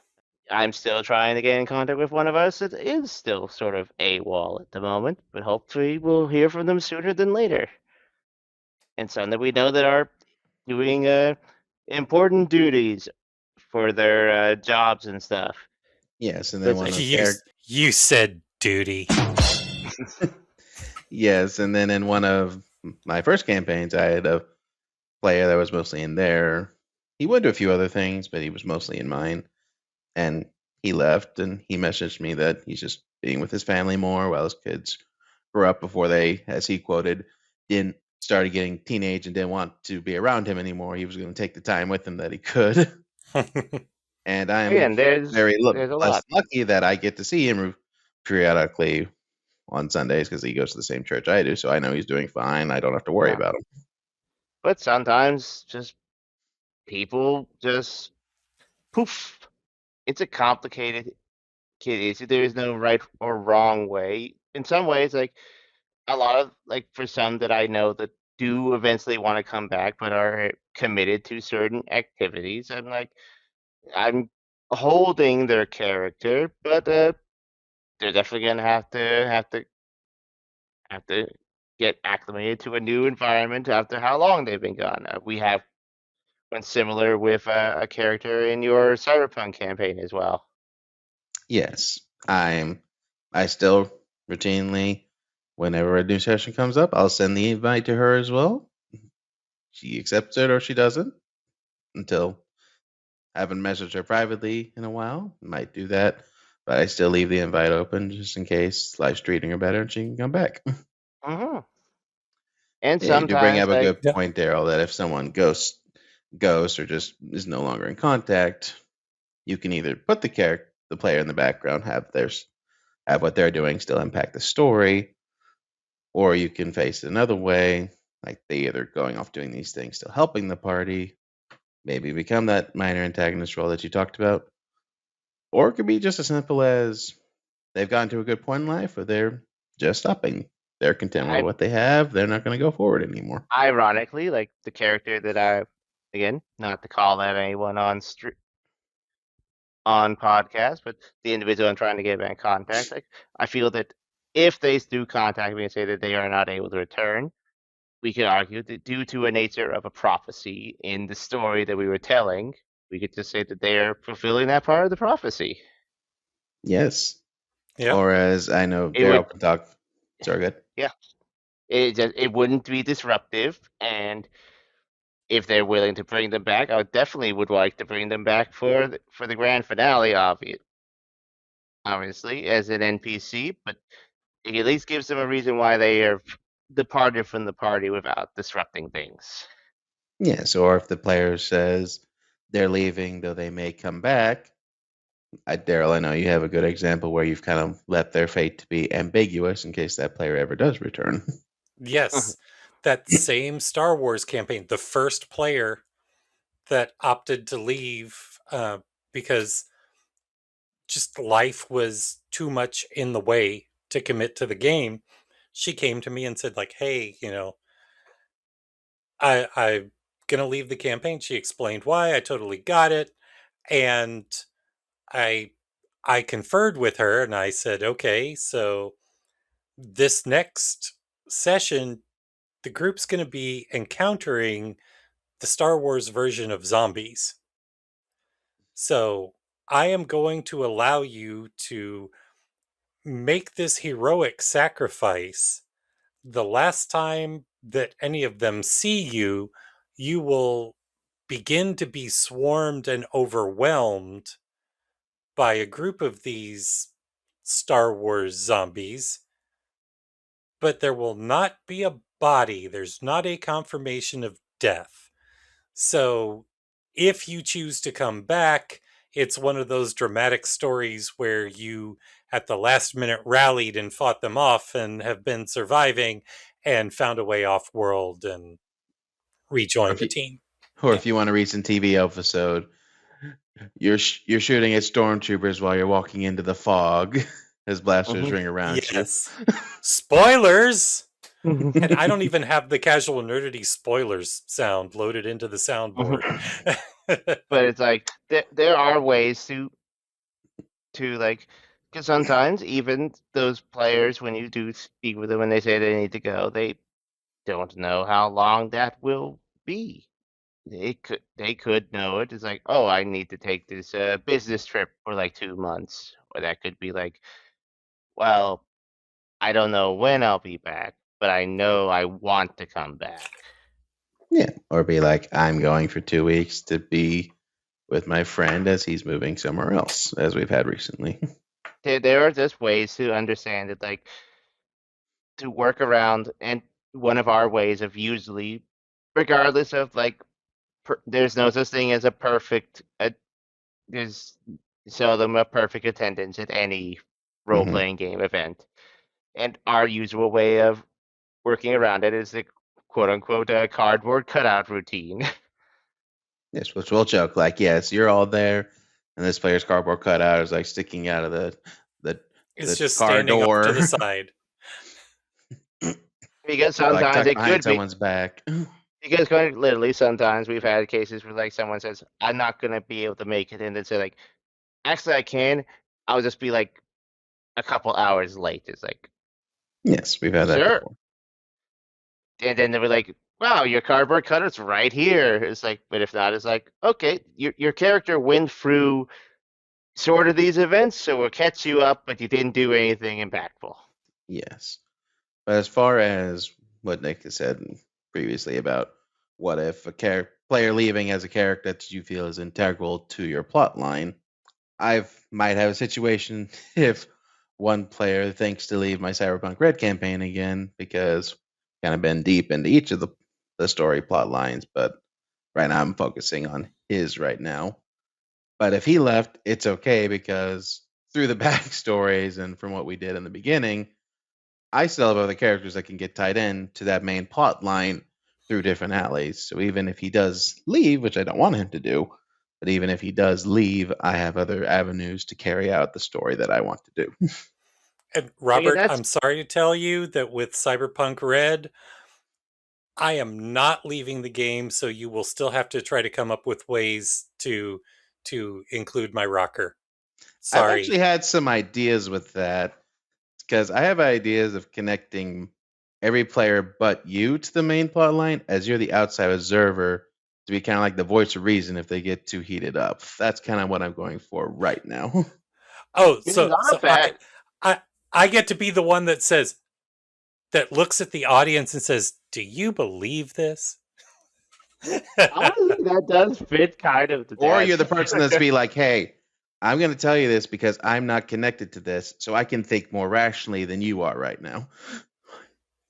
I'm still trying to get in contact with one of us that is still sort of AWOL at the moment, but hopefully we'll hear from them sooner than later. And some that we know that are doing important duties for their jobs and stuff. Yes, and But then it's one like, of the You, characters. you said duty. Yes, and then in one of my first campaigns, I had a player that was mostly in there. He would do a few other things, but he was mostly in mine. And he left, and he messaged me that he's just being with his family more while his kids grew up before they, as he quoted, didn't started getting teenage and didn't want to be around him anymore. He was going to take the time with him that he could. And I'm Again, there's very there's a blessed, lot. lucky that I get to see him periodically on Sundays because he goes to the same church I do. So I know he's doing fine. I don't have to worry Yeah. about him. But sometimes just people just poof. It's a complicated issue. There is no right or wrong way. In some ways, like a lot of like for some that I know that do eventually want to come back but are committed to certain activities, I'm holding their character, but they're definitely gonna have to get acclimated to a new environment after how long they've been gone. We have one similar with a character in your Cyberpunk campaign as well. Yes, I still routinely, whenever a new session comes up, I'll send the invite to her as well. She accepts it or she doesn't until I haven't messaged her privately in a while. Might do that, but I still leave the invite open just in case life's treating her better and she can come back. Hmm. And Yeah, you do bring sometimes, up a like, good point, Daryl, that if someone ghosts or just is no longer in contact, you can either put the player in the background, have what they're doing still impact the story, or you can face it another way, like they either going off doing these things, still helping the party, maybe become that minor antagonist role that you talked about, or it could be just as simple as they've gotten to a good point in life, or they're just stopping. They're content with I what they have. They're not going to go forward anymore. ironically, like the character that again, not to call out anyone on podcast, but the individual I'm trying to get back in contact, like I feel that if they do contact me and say that they are not able to return, we could argue that due to a nature of a prophecy in the story that we were telling, we could just say that they are fulfilling that part of the prophecy. Yes. Yeah. Or as I know It would, Daryl can talk. Sorry, good. yeah, it wouldn't be disruptive, and if they're willing to bring them back, I definitely would like to bring them back for the grand finale, obviously as an NPC, but it at least gives them a reason why they are departed from the party without disrupting things. Yes. Or if the player says they're leaving, though they may come back. Daryl, I know you have a good example where you've kind of left their fate to be ambiguous in case that player ever does return. Yes. That same Star Wars campaign, the first player that opted to leave because just life was too much in the way to commit to the game, she came to me and said, like, hey, I'm gonna leave the campaign. She explained why. I totally got it. And I I conferred with her and I said, okay, so this next session, the group's gonna be encountering the Star Wars version of zombies. So I am going to allow you to make this heroic sacrifice. The last time that any of them see you, you will begin to be swarmed and overwhelmed by a group of these Star Wars zombies, but there will not be a body. There's not a confirmation of death. So if you choose to come back, it's one of those dramatic stories where you, at the last minute, rallied and fought them off and have been surviving and found a way off world and Or rejoined if the you, team. or Yeah. if you want a recent TV episode, you're shooting at stormtroopers while you're walking into the fog as blasters ring around you. Yes. Spoilers! And I don't even have the casual nerdity spoilers sound loaded into the soundboard. But it's like there are ways to like, because sometimes even those players, when you do speak with them and they say they need to go, they don't know how long that will be. They could know it. It's like, oh, I need to take this business trip for like 2 months, or that could be like, well, I don't know when I'll be back, but I know I want to come back. Yeah, or be like, I'm going for 2 weeks to be with my friend as he's moving somewhere else, as we've had recently. There are just ways to understand it, like to work around, and one of our ways of usually, regardless of like, there's no such thing as a perfect. There's seldom a perfect attendance at any role Hmm. playing game event, and our usual way of working around it is the quote unquote cardboard cutout routine. Yes, which we'll joke like, yes, you're all there, and this player's cardboard cutout is like sticking out of the It's the just car standing off to door, the side. Because or like sometimes tucked it behind could be. someone's back. Because quite literally, sometimes we've had cases where like someone says, "I'm not gonna be able to make it," and they say like, "Actually, I can. I'll just be like a couple hours late." It's like, Yes, we've had that sure. before. And then they were like, "Wow, your cardboard cutter's right here." It's like, but if not, it's like, okay, your character went through sort of these events, so we'll catch you up, but you didn't do anything impactful. Yes. But as far as what Nick has said previously about what if a player leaving as a character that you feel is integral to your plot line, I might have a situation if one player thinks to leave my Cyberpunk Red campaign again because kind of been deep into each of the story plot lines, but right now I'm focusing on his right now. But if he left, it's okay because through the backstories and from what we did in the beginning, I still have other characters that can get tied in to that main plot line through different alleys. So even if he does leave, which I don't want him to do, but even if he does leave, I have other avenues to carry out the story that I want to do. And Again, Robert, that's I'm sorry to tell you that with Cyberpunk Red, I am not leaving the game, so you will still have to try to come up with ways to include my rocker. I've Sorry. actually had some ideas with that because I have ideas of connecting every player but you to the main plot line as you're the outside observer to be kind of like the voice of reason if they get too heated up. That's kind of what I'm going for right now. Oh, because so on a so fact. I I get to be the one that says that looks at the audience and says, "Do you believe this?" Honestly, that does fit kind of the Or you're task. the person that's be like, hey, I'm going to tell you this because I'm not connected to this, so I can think more rationally than you are right now.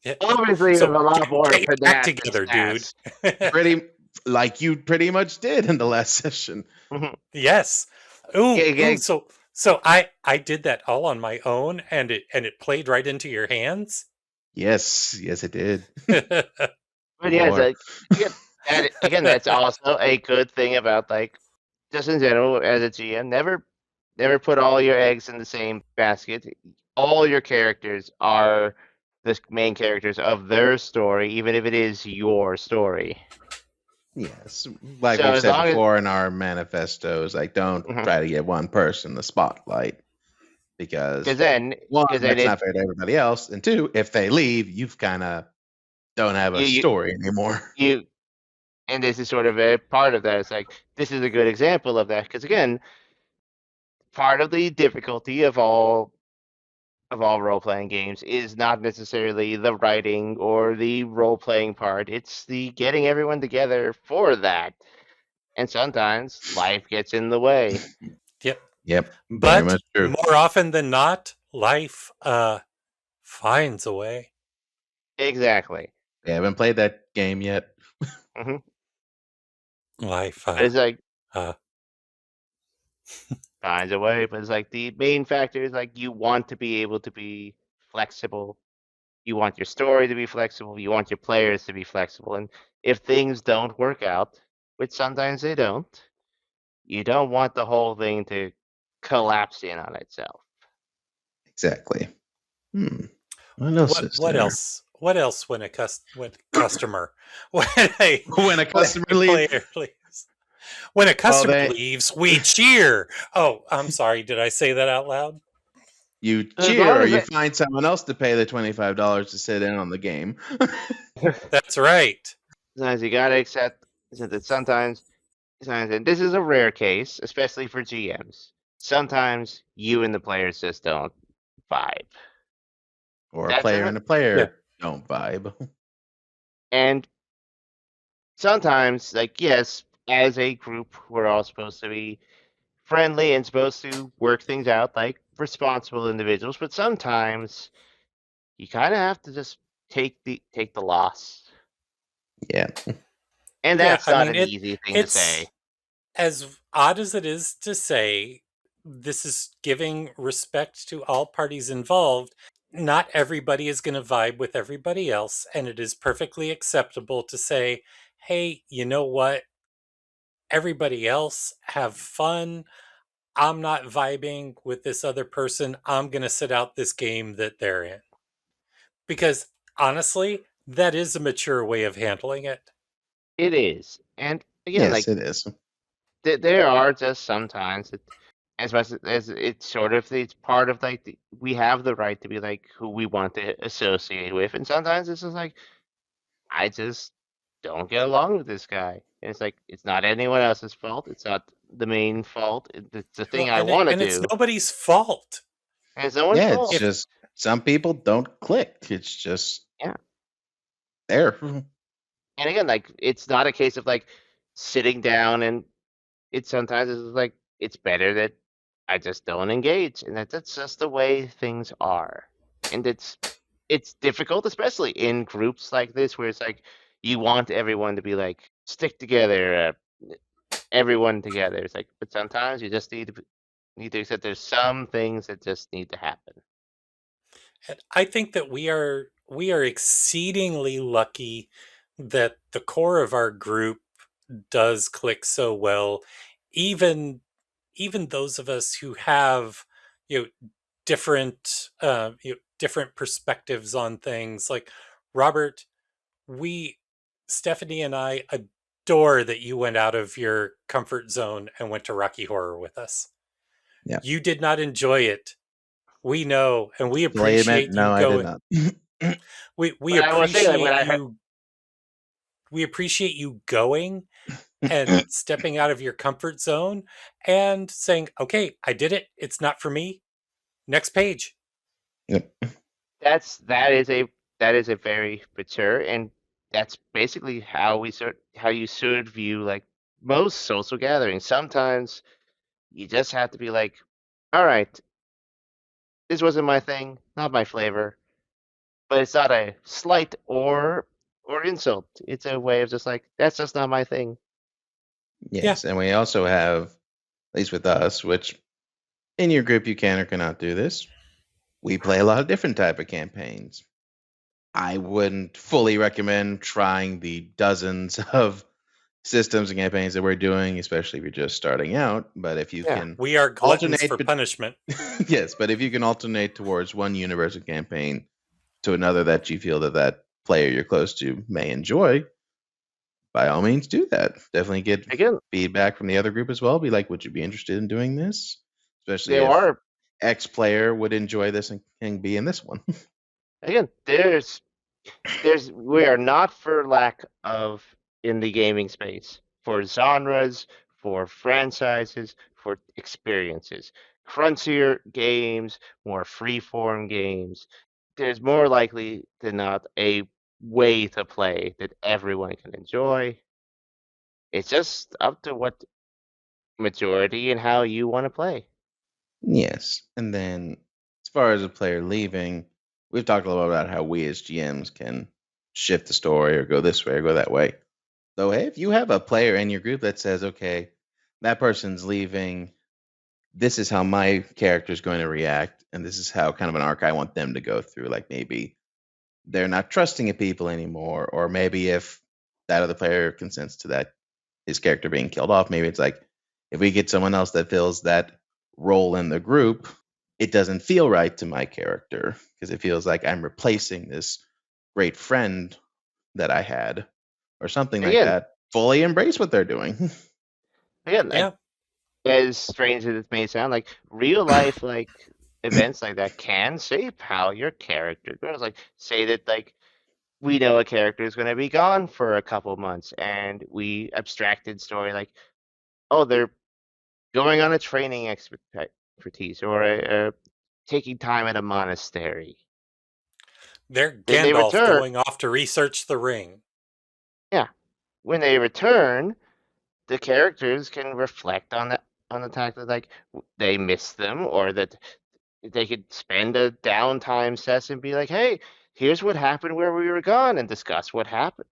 Yeah. Obviously, you have So a lot more get your act panache than together, dude. sass. Pretty like you pretty much did in the last session. Yes. Ooh, Yeah, ooh. yeah, So I did that all on my own, and it played right into your hands. Yes, yes, it did. but yeah, it's More. like again, that's also a good thing about like just in general as a GM. Never put all your eggs in the same basket. All your characters are the main characters of their story, even if it is your story. Yes, like So we've as said long as before in our manifestos, like don't mhm. try to get one person the spotlight because because then one, because then that's it not fair to everybody else, and two, if they leave, you've kind of don't have a you story anymore. you and this is sort of a part of that. It's like this is a good example of that because again, part of the difficulty of all role playing games is not necessarily the writing or the role playing part. It's the getting everyone together for that. And sometimes life gets in the way. Yep. Yep, very But much true. more often than not, life finds a way. Exactly. I haven't played that game yet. hmm Life But it's like uh finds a way. But it's like the main factor is like you want to be able to be flexible. You want your story to be flexible. You want your players to be flexible. And if things don't work out, which sometimes they don't want the whole thing to collapse in on itself. Exactly. Hmm. What else is what there? else? What else when customer when a When a when customer a leaves, player leaves? When a well, customer leaves, we cheer. Oh, I'm sorry. Did I say that out loud? you As cheer long or as you it, find someone else to pay the $25 to sit in on the game. That's right. sometimes you gotta accept that sometimes, and this is a rare case, especially for GMs. Sometimes you and the players just don't vibe. Or a That's player a, and a Yeah. player don't vibe. and sometimes, like, yes, as a group, we're all supposed to be friendly and supposed to work things out like responsible individuals, but sometimes you kind of have to just take the loss, Yeah. and Yeah, that's I not mean an easy thing to say. it's as odd as it is to say, this is giving respect to all parties involved. Not everybody is going to vibe with everybody else, and it is perfectly acceptable to say, "Hey, you know what? Everybody else have fun. I'm not vibing with this other person. I'm going to sit out this game that they're in." Because honestly, that is a mature way of handling it. It is, and again, Yes, like it is. there are just sometimes that, as much as it's sort of it's part of like we have the right to be like who we want to associate with, and sometimes it's just like I just don't get along with this guy, and it's like it's not anyone else's fault. It's not the main fault. It's the thing Well, I want to and it's do, nobody's fault. and it's no one's Yeah, it's fault. If just some people don't click. It's just Yeah, there. and again, like it's not a case of like sitting down and it's sometimes it's like it's better that I just don't engage, and that's just the way things are, and it's difficult, especially in groups like this where it's like you want everyone to be like stick together, everyone together. It's like, but sometimes you just need to accept there's some things that just need to happen. I think that we are exceedingly lucky that the core of our group does click so well. Even even those of us who have you know different perspectives on things, like Robert, we Stephanie and I adore that you went out of your comfort zone and went to Rocky Horror with us. Yeah. You did not enjoy it. We know, and we Layman? appreciate you No, I did going. not. We But I will say, like when appreciate I heard, you. We appreciate you going and stepping out of your comfort zone and saying, "Okay, I did it. It's not for me. Next page." Yep. that is a very mature, and that's basically how you should view like most social gatherings. Sometimes you just have to be like, all right, this wasn't my thing, not my flavor, but it's not a slight or insult. It's a way of just like that's just not my thing. Yeah, Yes, and we also have, at least with us, which in your group you can or cannot do this. We play a lot of different type of campaigns. I wouldn't fully recommend trying the dozens of systems and campaigns that we're doing, especially if you're just starting out. But if you Yeah, can we are gluttons alternate, for punishment. yes, but if you can alternate towards one universe and campaign to another that you feel that that player you're close to may enjoy, by all means do that. Definitely get again, feedback from the other group as well. Be like, would you be interested in doing this? Especially there if are X player would enjoy this and can be in this one. again there's we are not for lack of in the gaming space for genres, for franchises, for experiences. Crunchier games, more freeform games. There's more likely than not a way to play that everyone can enjoy. It's just up to what majority and how you want to play. Yes. And then as far as a player leaving, we've talked a lot about how we as GMs can shift the story or go this way or go that way. So hey, if you have a player in your group that says, okay, that person's leaving, this is how my character is going to react, and this is how kind of an arc I want them to go through. Like maybe they're not trusting of people anymore, or maybe if that other player consents to that his character being killed off, maybe it's like if we get someone else that fills that role in the group, it doesn't feel right to my character because it feels like I'm replacing this great friend that I had, or something like Again, that. Fully embrace what they're doing. like Yeah, as strange as it may sound, like real life like events like that can shape how your character grows. Like say that like we know a character is going to be gone for a couple months, and we abstracted story like, oh, they're going on a training expertise or taking time at a monastery. they're Then they Gandalf return. going off to research the ring. Yeah, when they return, the characters can reflect on the fact that like they miss them, or that they could spend a downtime session and be like, "Hey, here's what happened where we were gone," and discuss what happened.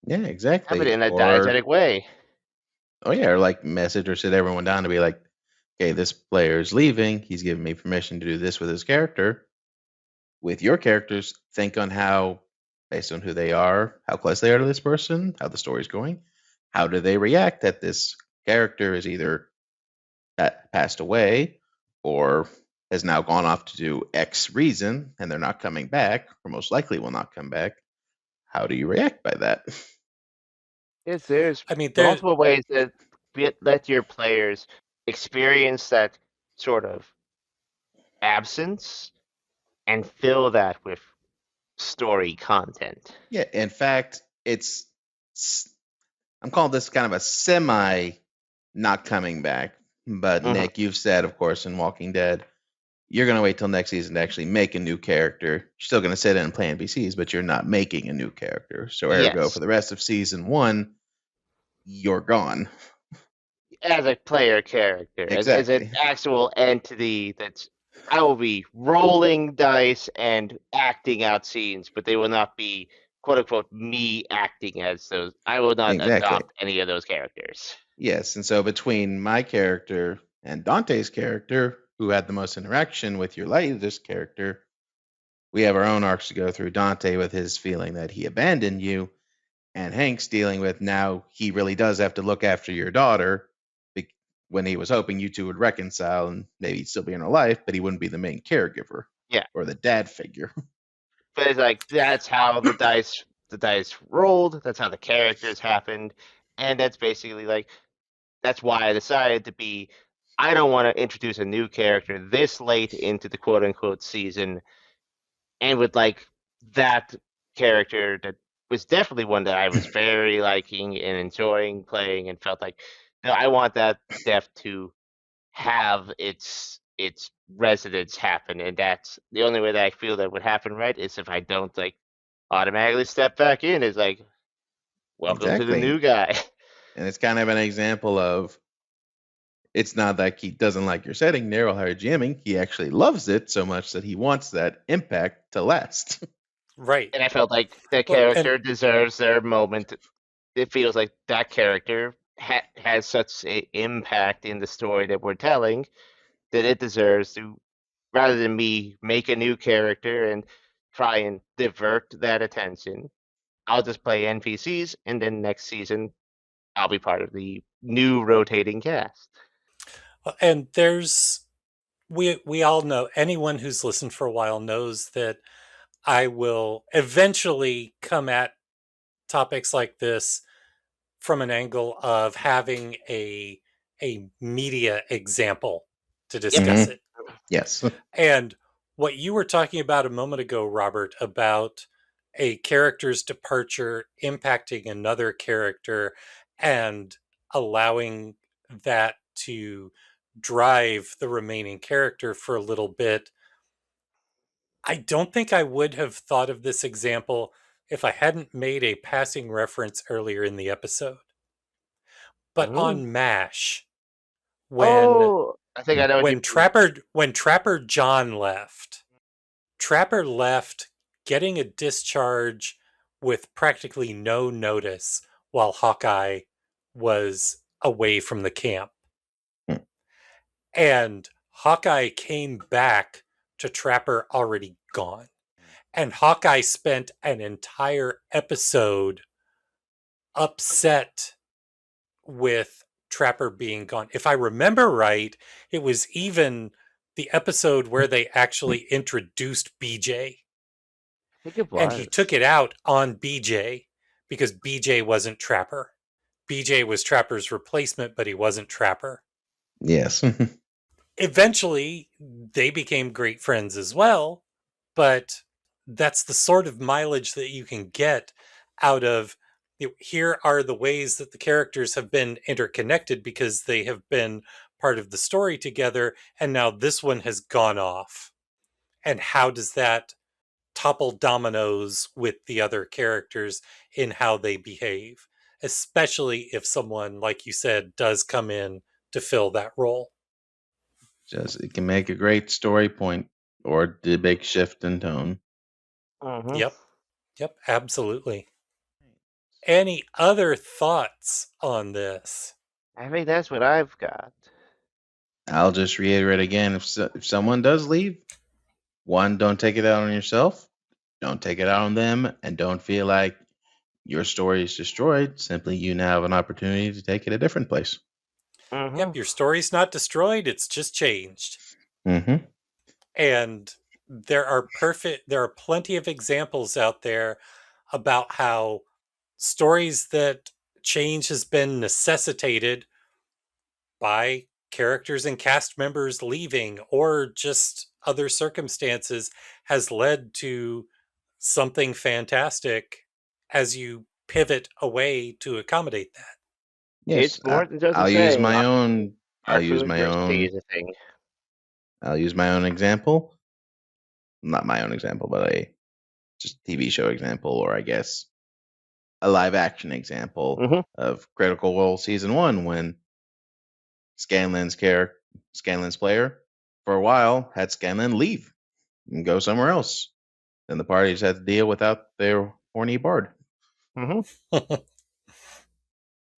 Yeah, Have it exactly. in a Or diegetic way. oh yeah, or like message or sit everyone down to be like, okay, this player's leaving. He's giving me permission to do this with his character. With your characters, think on how, based on who they are, how close they are to this person, how the story's going, how do they react that this character is either passed away or has now gone off to do X reason and they're not coming back, or most likely will not come back. How do you react by that? There's I mean, there. multiple ways that let your players experience that sort of absence and fill that with story content. Yeah, in fact, I'm calling this kind of a semi not coming back. But Mhm. Nick, you've said, of course, in Walking Dead, you're going to wait till next season to actually make a new character. You're still going to sit in and play NPCs, but you're not making a new character. So, ergo, Yes, for the rest of season one, you're gone. as a player character, as an Exactly. actual entity that's I will be rolling dice and acting out scenes, but they will not be quote unquote me acting as those. I will not Exactly. adopt any of those characters. Yes. And so, between my character and Dante's character, who had the most interaction with your latest character, we have our own arcs to go through. Dante with his feeling that he abandoned you, and Hank's dealing with now he really does have to look after your daughter when he was hoping you two would reconcile and maybe still be in her life, but he wouldn't be the main caregiver Yeah, or the dad figure. but it's like that's how the dice rolled. That's how the characters happened, and that's basically like that's why I decided to be. I don't want to introduce a new character this late into the quote unquote season, and with like that character that was definitely one that I was very liking and enjoying playing, and felt like, no, I want that death to have its resonance happen, and that's the only way that I feel that would happen right is if I don't like automatically step back in. Is like, welcome to the Exactly. new guy. And it's kind of an example of it's not like he doesn't like your setting, Nero hard jamming. He actually loves it so much that he wants that impact to last. Right. And I felt like the Well, and character deserves their moment. It feels like that character has such an impact in the story that we're telling that it deserves to, rather than me make a new character and try and divert that attention, I'll just play NPCs, and then next season I'll be part of the new rotating cast. and there's we all know, anyone who's listened for a while knows that I will eventually come at topics like this from an angle of having a media example to Yep. discuss Mhm. it. Yes. And what you were talking about a moment ago, Robert, about a character's departure impacting another character and allowing that to drive the remaining character for a little bit. I don't think I would have thought of this example if I hadn't made a passing reference earlier in the episode. But Mm. on MASH, when Oh, I think I know what you mean. When Trapper John left, Trapper left getting a discharge with practically no notice while Hawkeye was away from the camp. Mm. And Hawkeye came back to Trapper already gone. And Hawkeye spent an entire episode upset with Trapper being gone. If I remember right, it was even the episode where they actually introduced BJ, I think it and he took was. it out on BJ because BJ wasn't Trapper. BJ was Trapper's replacement, but he wasn't Trapper. Yes. Eventually, they became great friends as well, but that's the sort of mileage that you can get out of, here are the ways that the characters have been interconnected because they have been part of the story together, and now this one has gone off. And how does that topple dominoes with the other characters in how they behave, especially if someone, like you said, does come in to fill that role. Just it can make a great story point or the big shift in tone. Mm-hmm. Yep, absolutely. Any other thoughts on this? I think that's what I've got. I'll just reiterate again: if someone does leave, one, don't take it out on yourself, don't take it out on them, and don't feel like your story is destroyed. Simply, you now have an opportunity to take it a different place. Mm-hmm. Yep, your story's not destroyed, it's just changed. Mm-hmm. And there are plenty of examples out there about how stories that change has been necessitated by characters and cast members leaving or just other circumstances has led to something fantastic as you pivot away to accommodate that. Yes, It's more than just a I'll use saying. my own. I'll use Artful my adversity own. is a thing. I'll use my own example. Not my own example, but a just TV show example, or I guess a live action example Mm-hmm. of Critical Role season 1 when Scanlan's player for a while had Scanlan leave and go somewhere else. Then the parties had to deal without their horny bard. Mm-hmm.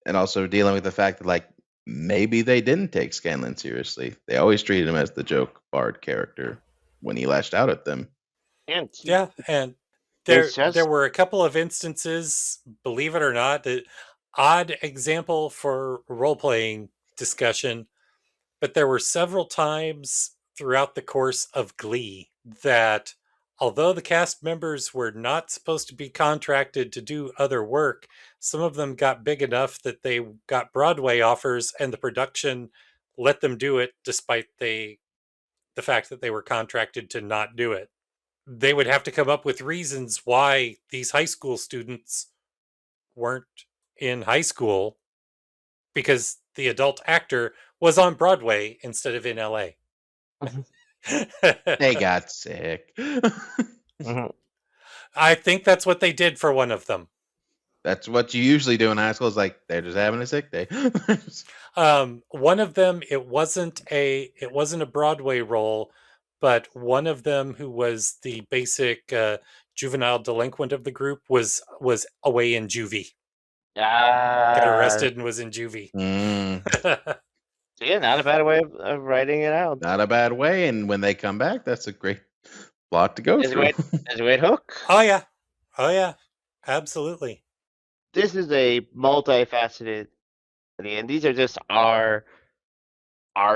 And also dealing with the fact that like maybe they didn't take Scanlan seriously. They always treated him as the joke bard character when he lashed out at them. And Yeah, and it's there just were a couple of instances, believe it or not, that odd example for role playing discussion, but there were several times throughout the course of Glee that although the cast members were not supposed to be contracted to do other work, some of them got big enough that they got Broadway offers and the production let them do it despite the fact that they were contracted to not do it. They would have to come up with reasons why these high school students weren't in high school because the adult actor was on Broadway instead of in LA. They got sick. mm-hmm. I think that's what they did for one of them. That's what you usually do in high school. Is like they're just having a sick day. One of them, it wasn't a Broadway role, but one of them, who was the basic juvenile delinquent of the group, was away in juvie. Got arrested and was in juvie. So yeah, not a bad way of writing it out. Not a bad way. And when they come back, that's a great plot to go through. It's a great hook. Oh yeah, absolutely. This is a multifaceted, and these are just our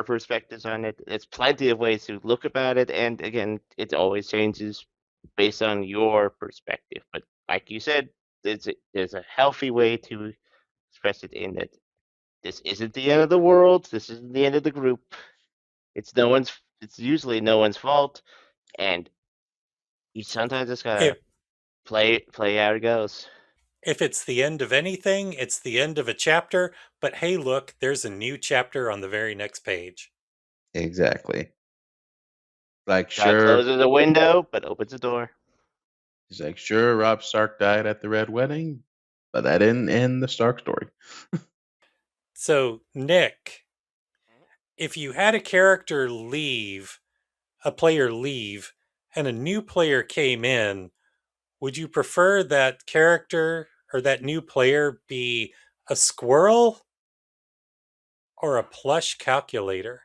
perspectives on it. There's plenty of ways to look about it, and again, it always changes based on your perspective. But like you said, there's a healthy way to express it in that this isn't the end of the world. This isn't the end of the group. It's usually no one's fault, and you sometimes just gotta play how it goes. If it's the end of anything, it's the end of a chapter. But hey, look, there's a new chapter on the very next page. Exactly. Like, Guy sure. closes a window, but opens a door. He's like, sure, Rob Stark died at the Red Wedding, but that didn't end the Stark story. So, Nick, if you had a character leave, a player leave, and a new player came in, would you prefer that character or that new player be a squirrel or a plush calculator?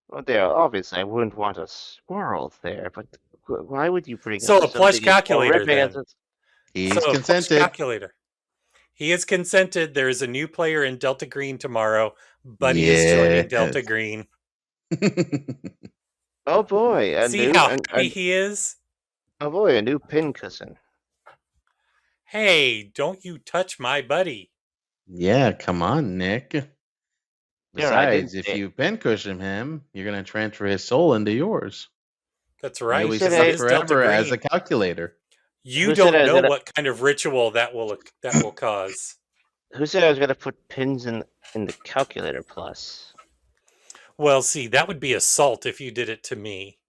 Well, there obviously I wouldn't want a squirrel there, but why would you bring So up a plush something as calculator horrific then. as this? He's So a plush consented. calculator. He is consented. There is a new player in Delta Green tomorrow. Buddy is Yes. joining Delta Green. Oh boy, See how happy he is? Oh boy, a new pin cushion. Hey, don't you touch my buddy. Yeah, come on, Nick. Yeah, Besides, if you pincushion him, you're going to transfer his soul into yours. That's right. He'll be said stuck it- forever as a calculator. You Who said don't I was know gonna- what kind of ritual that will cause. Who said I was gonna put pins in the calculator plus? Well, see, that would be assault if you did it to me.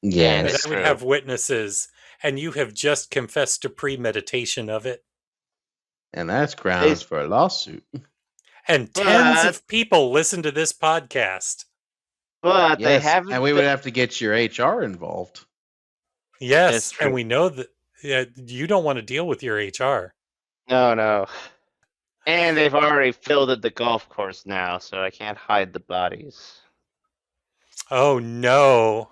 Yeah, And that's I would true. have witnesses, and you have just confessed to premeditation of it. And that's grounds for a lawsuit. And tens But of people listen to this podcast. they Yes, haven't. and we would have to get your HR involved. Yes, true. and we know that you don't want to deal with your HR. No. And they've already filled the golf course now, so I can't hide the bodies. Oh no.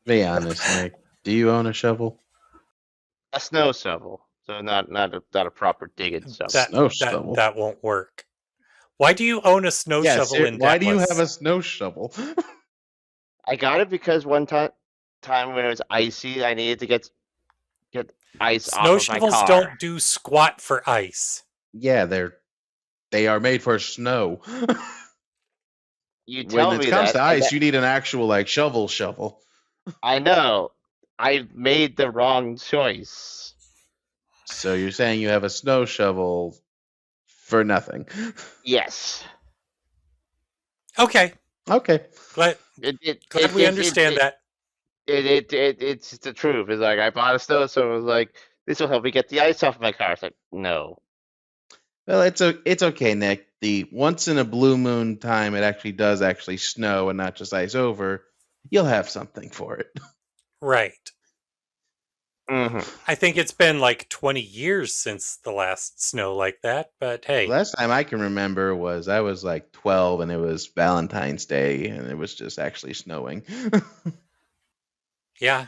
Be honest, Nick. Do you own a shovel? A snow shovel, so not a proper digging shovel. Snow shovel. That won't work. Why do you own a snow shovel in why do you Dallas? have a snow shovel? I got it because one time when it was icy, I needed to get ice Snow off of my shovels car. don't do squat for ice. Yeah, they are made for snow. You tell When me it comes that, to ice, you need an actual like shovel. I know. I made the wrong choice. So you're saying you have a snow shovel for nothing? Yes. Okay. Okay. Glad we understand that. It's the truth. It's like I bought a snow, so it was like this will help me get the ice off my car. It's like no. Well, it's okay, Nick. The once in a blue moon time it actually does snow and not just ice over. You'll have something for it. Right. Mm-hmm. I think it's been like 20 years since the last snow like that, but hey. Last time I can remember was I was like 12 and it was Valentine's Day and it was just actually snowing. Yeah.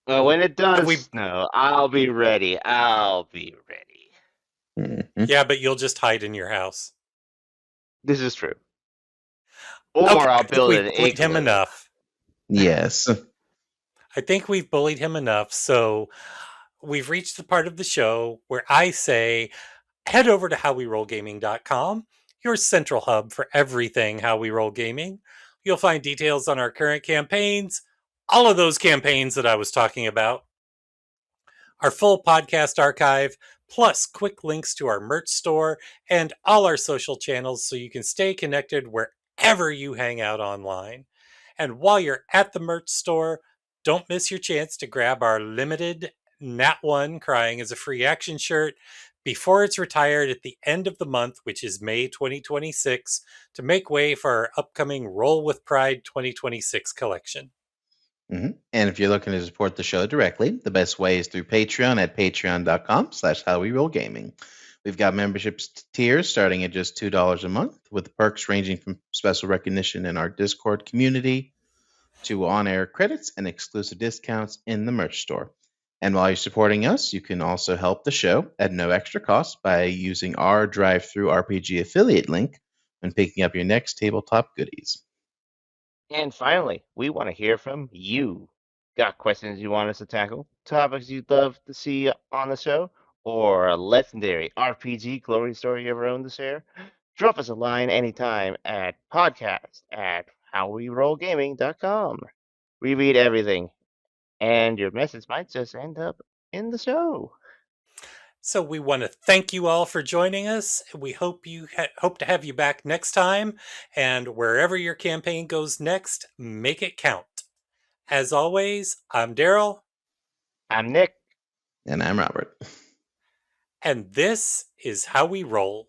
Well, when it does snow, I'll be ready. Mhm. Yeah, but you'll just hide in your house. This is true. Or Okay, I'll I think build we've an bullied him igloo. enough. Yes. I think we've bullied him enough, so we've reached the part of the show where I say, head over to howwerollgaming.com, your central hub for everything How We Roll Gaming. You'll find details on our current campaigns, all of those campaigns that I was talking about, our full podcast archive, plus quick links to our merch store and all our social channels so you can stay connected wherever you hang out online. And while you're at the merch store, don't miss your chance to grab our limited Nat 1 Crying as a Free Action shirt before it's retired at the end of the month, which is May 2026, to make way for our upcoming Roll with Pride 2026 collection. Mm-hmm. And if you're looking to support the show directly, the best way is through Patreon at patreon.com/howwerollgaming. We've got membership tiers starting at just $2 a month, with perks ranging from special recognition in our Discord community to on-air credits and exclusive discounts in the merch store. And while you're supporting us, you can also help the show at no extra cost by using our drive-through RPG affiliate link when picking up your next tabletop goodies. And finally, we want to hear from you. Got questions you want us to tackle? Topics you'd love to see on the show? Or a legendary RPG glory story you ever owned to share? Drop us a line anytime at podcast@howwerollgaming.com. We read everything, and your message might just end up in the show. So we want to thank you all for joining us. We hope hope to have you back next time. And wherever your campaign goes next, make it count. As always, I'm Daryl. I'm Nick. And I'm Robert. And this is How We Roll.